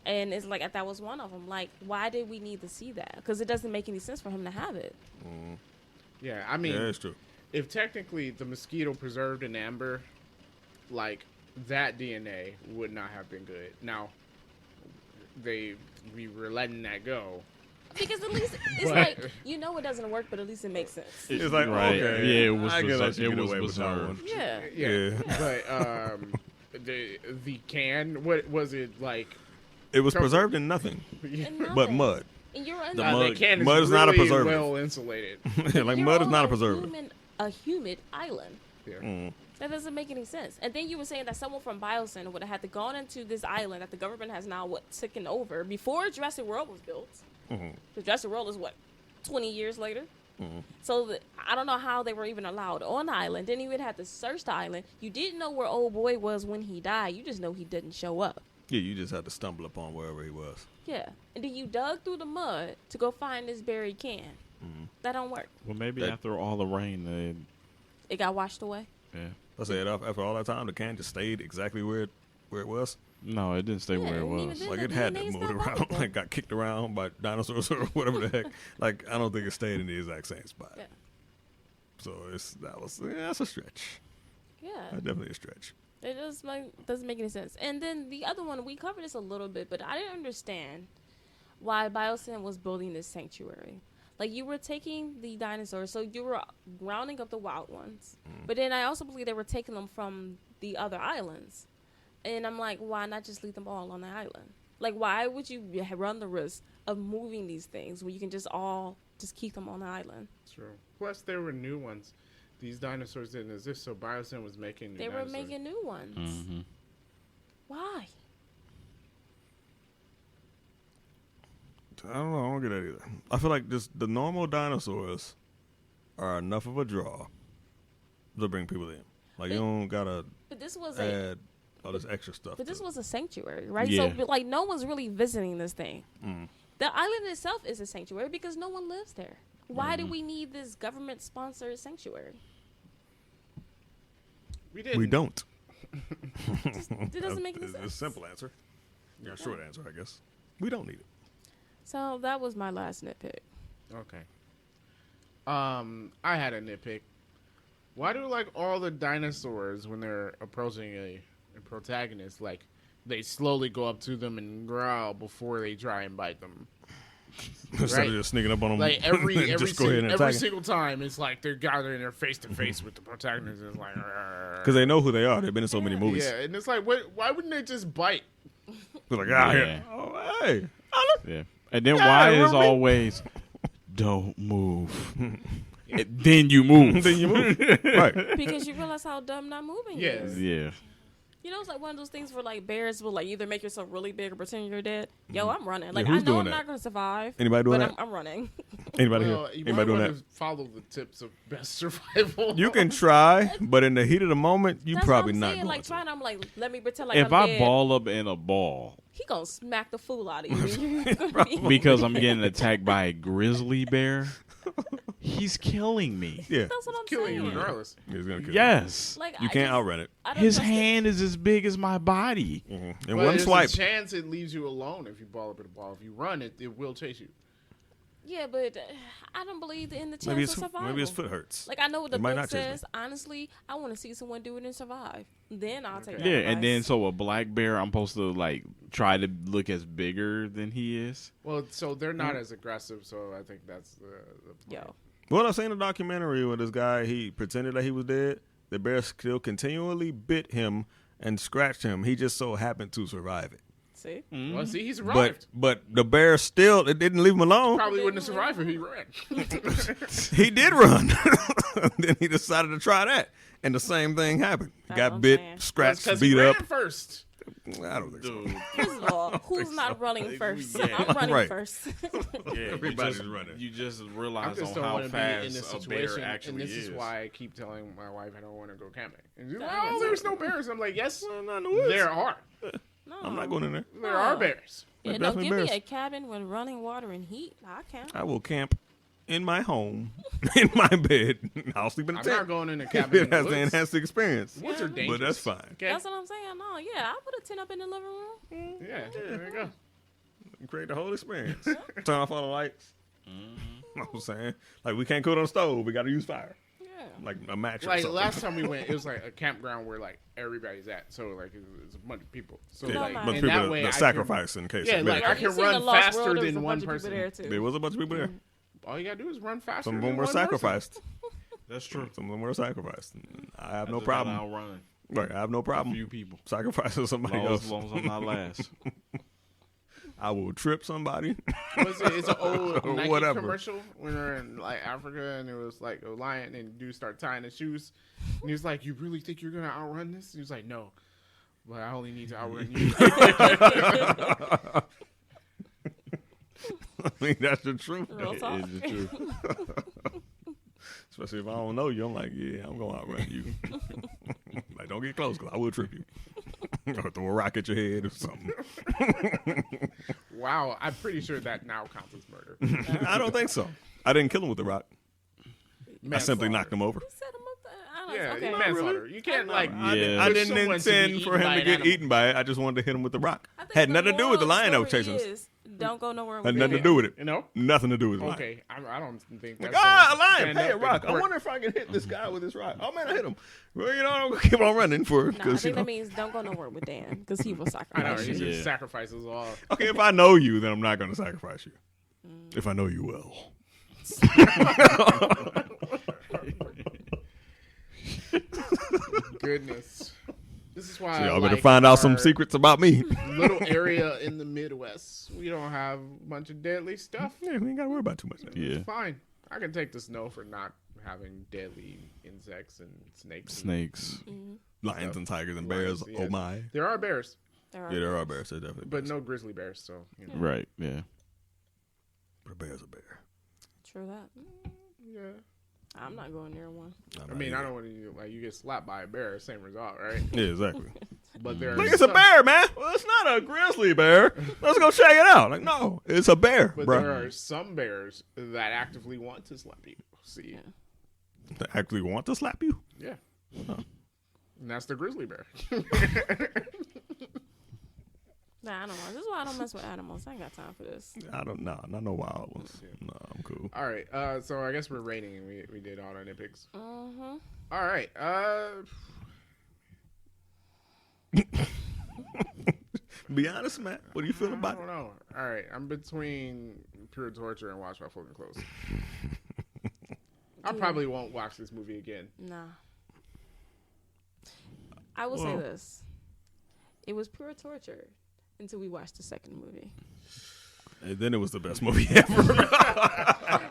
And it's like that was one of them. Like, why did we need to see that? Because it doesn't make any sense for him to have it. Yeah, I mean, Yeah, it's true. if technically the mosquito preserved in amber, like that DNA would not have been good. Now, we were letting that go. Because at least it's But- like it doesn't work, but at least it makes sense. It's like, right. okay, Yeah, it was I can let bizarre- you it get was away with that bizarre. one. Yeah. Yeah, but the can, what was it like? It was Covered- preserved in nothing And but nothing. mud. And you're in The the mud- the can is mud is not a really preservative. well insulated. Like you're mud is on not a preservative. A humid island. Yeah. That doesn't make any sense. And then you were saying that someone from Biocenter would have had to gone into this island that the government has now taken over before Jurassic World was built. Because Jurassic World is 20 years later. So I don't know how they were even allowed on the island. Then you would have to search the island. You didn't know where old boy was when he died. You just know he didn't show up. Yeah, you just had to stumble upon wherever he was. Yeah. And then you dug through the mud to go find this buried can. That don't work. Well, maybe after all the rain, It got washed away. yeah. I said after all that time, the can just stayed exactly where it was. No, it didn't stay where it and even was. then- Like the it had to DNA's move not around, valuable. like got kicked around by dinosaurs or whatever the heck. Like I don't think it stayed in the exact same spot. Yeah. So that's a stretch. Yeah. That's definitely a stretch. It just doesn't make any sense. And then the other one, we covered this a little bit, but I didn't understand why Biocin was building this sanctuary. Like, you were taking the dinosaurs, so you were rounding up the wild ones. But then I also believe they were taking them from the other islands. And I'm like, why not just leave them all on the island? Like, why would you run the risk of moving these things when you can just keep them on the island? True. Plus, there were new ones. These dinosaurs didn't exist, so Biocin was making new They were dinosaurs. making new ones. Mm-hmm. Why? I don't know. I don't get that either. I feel like just the normal dinosaurs are enough of a draw to bring people in. Like, you don't gotta But this was add all this extra stuff. But this to it. was a sanctuary, right? Yeah. So, like, no one's really visiting this thing. Mm. The island itself is a sanctuary because no one lives there. Why do we need this government-sponsored sanctuary? We didn't. We don't. It doesn't make any It's a sense. simple answer. Yeah, short answer, I guess. We don't need it. So that was my last nitpick. Okay. I had a nitpick. Why do like all the dinosaurs when they're approaching a protagonist, like they slowly go up to them and growl before they try and bite them? Instead of just sneaking up on them, Like every just go ahead and attack 'em. single time, it's like they're gathering their face to face with the protagonist. And it's like Because they know who they are. They've been in so many movies. yeah, and it's like, why wouldn't they just bite? They're like, Yeah. here. Oh, hey. Yeah. And then Yeah, why is Ruby. always don't move. And then you move. Then you move. Right. Because you realize how dumb not moving Yes. is. Yeah. You know, it's like one of those things where like bears will like either make yourself really big or pretend you're dead. Yo, I'm running. Like who's I know doing I'm that? not gonna survive. Anybody doing but that? I'm running. Anybody Well, here? you Anybody might doing want that? to follow the tips of best survival. You can try, but in the heat of the moment, you That's probably what I'm not saying. going Like to. trying, I'm like, let me pretend like If I'm I dead. ball up in a ball He gonna smack the fool out of you. You're gonna be- because I'm getting attacked by a grizzly bear, he's killing me. Yeah. That's what I'm killing you saying. regardless. He's going to kill Yes. Like you. You can't outrun it. I don't His trust it. hand is as big as my body. In But one there's swipe. a chance it leaves you alone if you ball up at a ball. If you run, it will chase you. Yeah, but I don't believe in the chance Maybe of survival. maybe his foot hurts. Like I know what the It might book not chase me. says. Honestly, I want to see someone do it and survive. Then I'll take that. Yeah, and then advice. so a black bear, I'm supposed to like try to look as bigger than he is. Well, so they're not as aggressive. So I think that's the point. Yo, Well, I've seen a documentary where this guy, he pretended that he was dead. The bear still continually bit him and scratched him. He just so happened to survive it. see, Well, see, he survived. But the bear still, it didn't leave him alone. Probably wouldn't have survived if he ran. He did run. Then he decided to try that. And the same thing happened. That's what Got I'm bit, saying. scratched, Because beat he ran up. first. I don't think so. first of all, who's not running first? Yeah. I'm running Right. first. Yeah, Everybody's running. You just I realize just on don't how want to be in this fast a bear situation, actually and this is why I keep telling my wife I don't want to go camping. And she's like, I "Oh, get there's it. no bears." I'm like, "Yes, Not in the woods. there are. No, I'm not going in there. There are bears." Yeah, There's no, definitely give bears. me a cabin with running water and heat. I can. I will camp in my home, in my bed. I'll sleep in a I'm tent. not going in a cabin. It in the has to woods. enhance the experience. Woods are But dangerous. But that's fine. Okay. That's what I'm saying. No, yeah, I put a tent up in the living room. Yeah, there you go. Create the whole experience. Turn off all the lights. You know what I'm saying? Like, we can't cook on the stove. We got to use fire. Yeah. Like a match or Like something. last time we went, it was like a campground where like everybody's at. So like it's a bunch of people. So Yeah, Don't like mind. but in people that way, that I sacrifice in case. Yeah, of like medical. I can You seen run the Lost faster World, there was than a one bunch of people person. there, too. There was a bunch of people there. All you gotta do is run faster. Some of than them were one person. sacrificed. That's true. Some of them were sacrificed. I have no Just gotta problem. outrun Right, I have no a problem few people. sacrificing somebody As else. long as I'm not last. I will trip somebody. Was it? It's an old Nike Whatever. commercial when we were in like Africa, and it was like a lion, and dudes start tying his shoes, And he was like, "You really think you're gonna outrun this?" He was like, "No, but I only need to outrun you." I mean, that's the truth. Real It talk. is the truth. Especially if I don't know you, I'm like, yeah, I'm going to outrun you. Like, don't get close because I will trip you. Or throw a rock at your head or something. Wow, I'm pretty sure that now counts as murder. I don't think so. I didn't kill him with the rock. I simply Manslaughter. knocked him over. You set him up there. I don't Yeah, okay. manslaughter. You can't like. Yeah. I push didn't someone to be intend eaten for him by to an get animal. eaten by it. I just wanted to hit him with the rock. I think Had the nothing to do with the moral of lion that was story chasing us. is, don't go nowhere with Had nothing to do with it. You know? Nothing to do with the lion. Okay, I don't think. Like, that's a lion, stand pay a up rock. in I court. wonder if I can hit this guy with this rock. Oh, man, I hit him. Well, you know, I'm going to keep on running for No, I because, think that means don't go nowhere with Dan because he will I know sacrifice he you. just Yeah. sacrifices all. Okay, if I know you, then I'm not going to sacrifice you. If I know you well. Goodness, this is why So I y'all better like find out some our secrets about me. little area in the Midwest. We don't have a bunch of deadly stuff. Yeah, we ain't got to worry about too much. Yeah. It's fine. I can take the snow for not having deadly insects and snakes. Snakes. Lions and tigers and bears. Lions, yeah. Oh, my. There are bears, Yeah, there are bears. There definitely but bears. no grizzly bears. So you know. Right. Yeah. But a bear's a bear. True that. Yeah. I'm not going near one. I mean, I don't want to like you get slapped by a bear, same result, right? Yeah, exactly. But there are Like, it's a some- bear, man. Well, it's not a grizzly bear. Let's go check it out. Like, no, it's a bear, But bro. there are some bears that actively want to slap you. See, They actually want to slap you. yeah, and that's the grizzly bear. Nah, I don't want. This is why I don't mess with animals. I ain't got time for this. I don't know. Not no wild ones. No, I'm cool. All right, so I guess we're rating, and we did all our nitpicks. Mm-hmm. All right, Be honest, Matt. What do you feel I about don't it? know. All right, I'm between pure torture and watch my fucking clothes. I probably won't watch this movie again. Nah. I will say Well- this. It was pure torture until we watched the second movie. And then it was the best movie ever.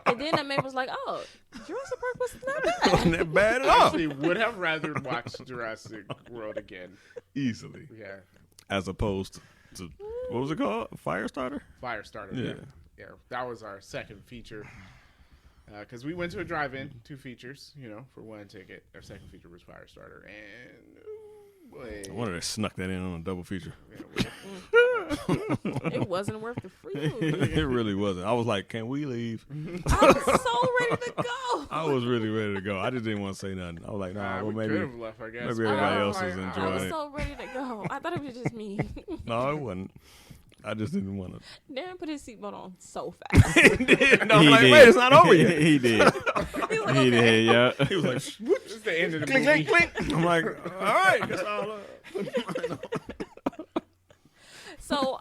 And then that man was like, oh, Jurassic Park was not bad. Wasn't that bad at I all? actually would have rather watched Jurassic World again. Easily. Yeah, As opposed to, what was it called? Firestarter? Firestarter. Yeah. Yeah, that was our second feature. Because we went to a drive-in, 2 features, for 1 ticket. Our second feature was Firestarter, and boy, I wonder if they snuck that in on a double feature. It wasn't worth the free food. It really wasn't. I was like, can we leave? I was so ready to go. I was really ready to go. I just didn't want to say nothing. I was like, nah, well, we maybe. could have left, I guess. maybe everybody I else was is like, enjoying I was it. so ready to go. I thought it was just me. No, it wasn't. I just didn't want to. Darren put his seatbelt on so fast. He did. No, I'm He like, did. wait, it's not over yet. He did. He was like, He okay. did. Yeah. He was like, This is the end of the clink, movie. clink, clink. I'm like, all right. Guess I'll, So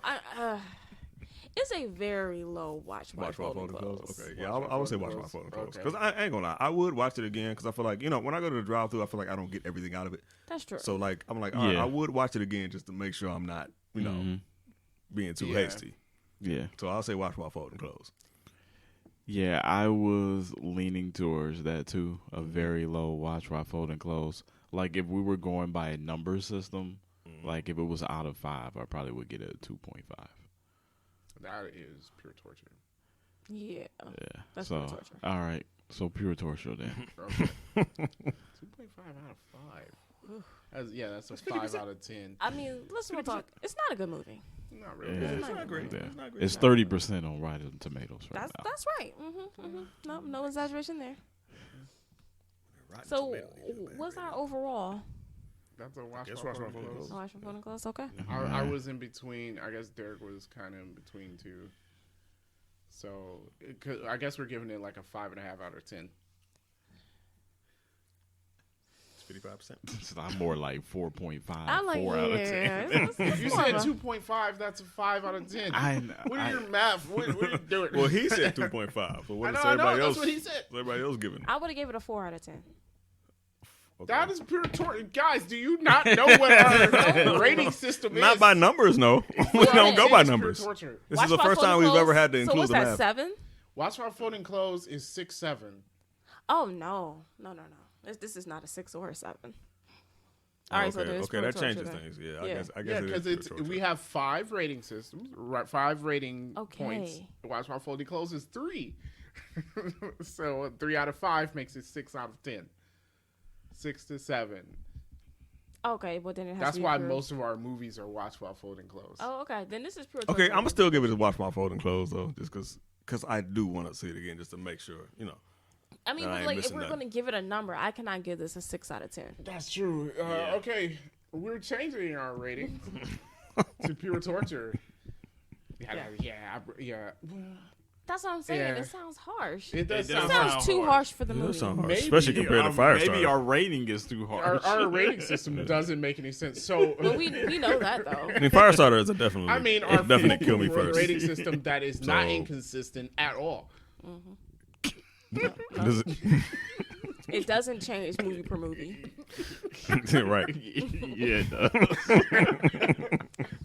it's a very low watch my watch my folding phone clothes. close. Okay, yeah, I would say watch my phone close. Okay. Because I ain't gonna lie, I would watch it again because I feel like, when I go to the drive-thru, I feel like I don't get everything out of it. That's true. So like, I'm like, all right, Yeah. I would watch it again just to make sure I'm not, being too Yeah. hasty. Yeah. So I'll say watch my folding clothes. Yeah, I was leaning towards that too. A very low watch while folding clothes. Like if we were going by a number system, like if it was out of 5, I probably would get a 2.5. That is pure torture. Yeah. Yeah. That's so pure torture. all right. So pure torture then. Okay. 2.5 out of 5. That's a 5 out of 10. I mean, let's real talk. It's not a good movie. Not really. Yeah. It's not great. Yeah. It's not great. It's 30% on Rotten Tomatoes right now. That's right. No exaggeration there. Rotten So, Tomatoes is a bad what's rating. our overall? That's a watch Guess my watch my phone phone close. close. Watch my phone close. Okay. I was in between. I guess Derek was kind of in between 2. So I guess we're giving it like a 5.5 out of 10. It's 55%. So I'm more like 4.5, I'm like, 4 out of 10. yeah. If you said 2.5, that's a 5 out of 10. What are your math? What are you doing? Well, he said 2.5. So what I is know. everybody That's else? what he said. What's everybody else giving? I would have gave it a 4 out of 10. Okay. That is pure torture. Guys, do you not know what our rating system is? Not by numbers, no. We don't go by numbers. Torture. This is the first time we've ever had to So include what's the that, math. 7? Watch my folding clothes is 6-7. Oh, no. This is not a 6 or a 7. All right, so okay, there's okay, that pure changes torture then. things. Yeah, Yeah. I guess Yeah, it is because pure it's torture. we have 5 rating systems, right? 5 rating Okay. points. Watch While Folding Clothes is 3, so 3 out of 5 makes it 6 out of 10, 6 to 7. Okay, well then it has That's to be why pure. most of our movies are Watch While Folding Clothes. Oh, okay. Then this is pure torture. Okay, I'm gonna still give it a watch my folding clothes though, just because I do want to see it again, just to make sure, you know. I mean, I but ain't like, if missing we're nothing. going to give it a number, I cannot give this a 6 out of 10. That's true. Yeah. Okay, we're changing our rating to pure torture. Yeah. That's what I'm saying. Yeah. It sounds harsh. It does It sound does sounds too harsh for the It movie. does sound harsh, Maybe. especially compared to Firestarter. Maybe our rating is too harsh. Our rating system doesn't make any sense. So, But we know that though. I mean, Firestarter is a definitely. I mean, a our definite kill me full first. rating system that is not So- inconsistent at all. Does it- It doesn't change movie per movie. right. Yeah, it does.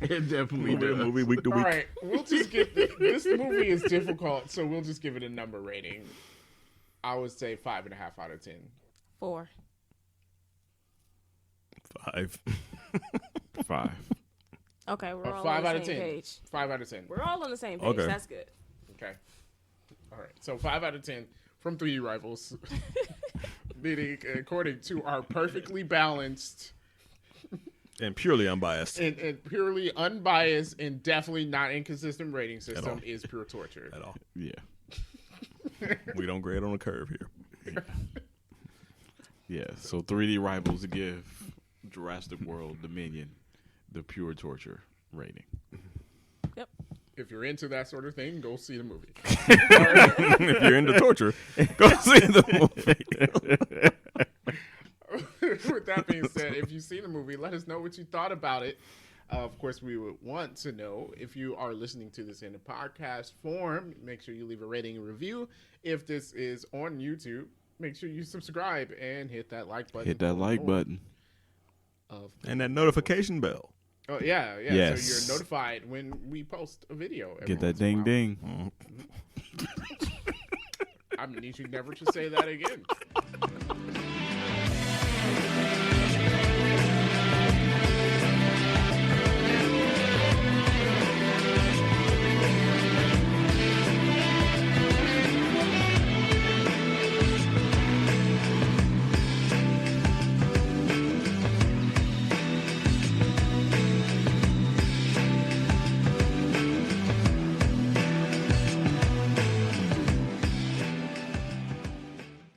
It definitely does. Movie week to All week. right, we'll just give this movie is difficult, so we'll just give it a number rating. I would say 5.5 out of 10. 4. 5. 5. Okay, we're all 5 on the out of same 10. page. 5 out of 10. We're all on the same page. Okay. That's good. Okay. All right. So 5 out of 10 from 3D Rivals. Meaning, according to our perfectly balanced And purely unbiased and purely unbiased and definitely not inconsistent rating all. system is pure torture. at all. Yeah. We don't grade on a curve here. Yeah. So 3D Rivals give Jurassic World Dominion the pure torture rating. If you're into that sort of thing, go see the movie. If you're into torture, go see the movie. With that being said, if you've seen the movie, let us know what you thought about it. Of course, we would want to know if you are listening to this in a podcast form. Make sure you leave a rating and review. If this is on YouTube, make sure you subscribe and hit that like button. Hit that for like more button. Of And that notification bell. oh yeah. Yes. So you're notified when we post a video. every Get that once in a ding while. ding. I need you never to say that again.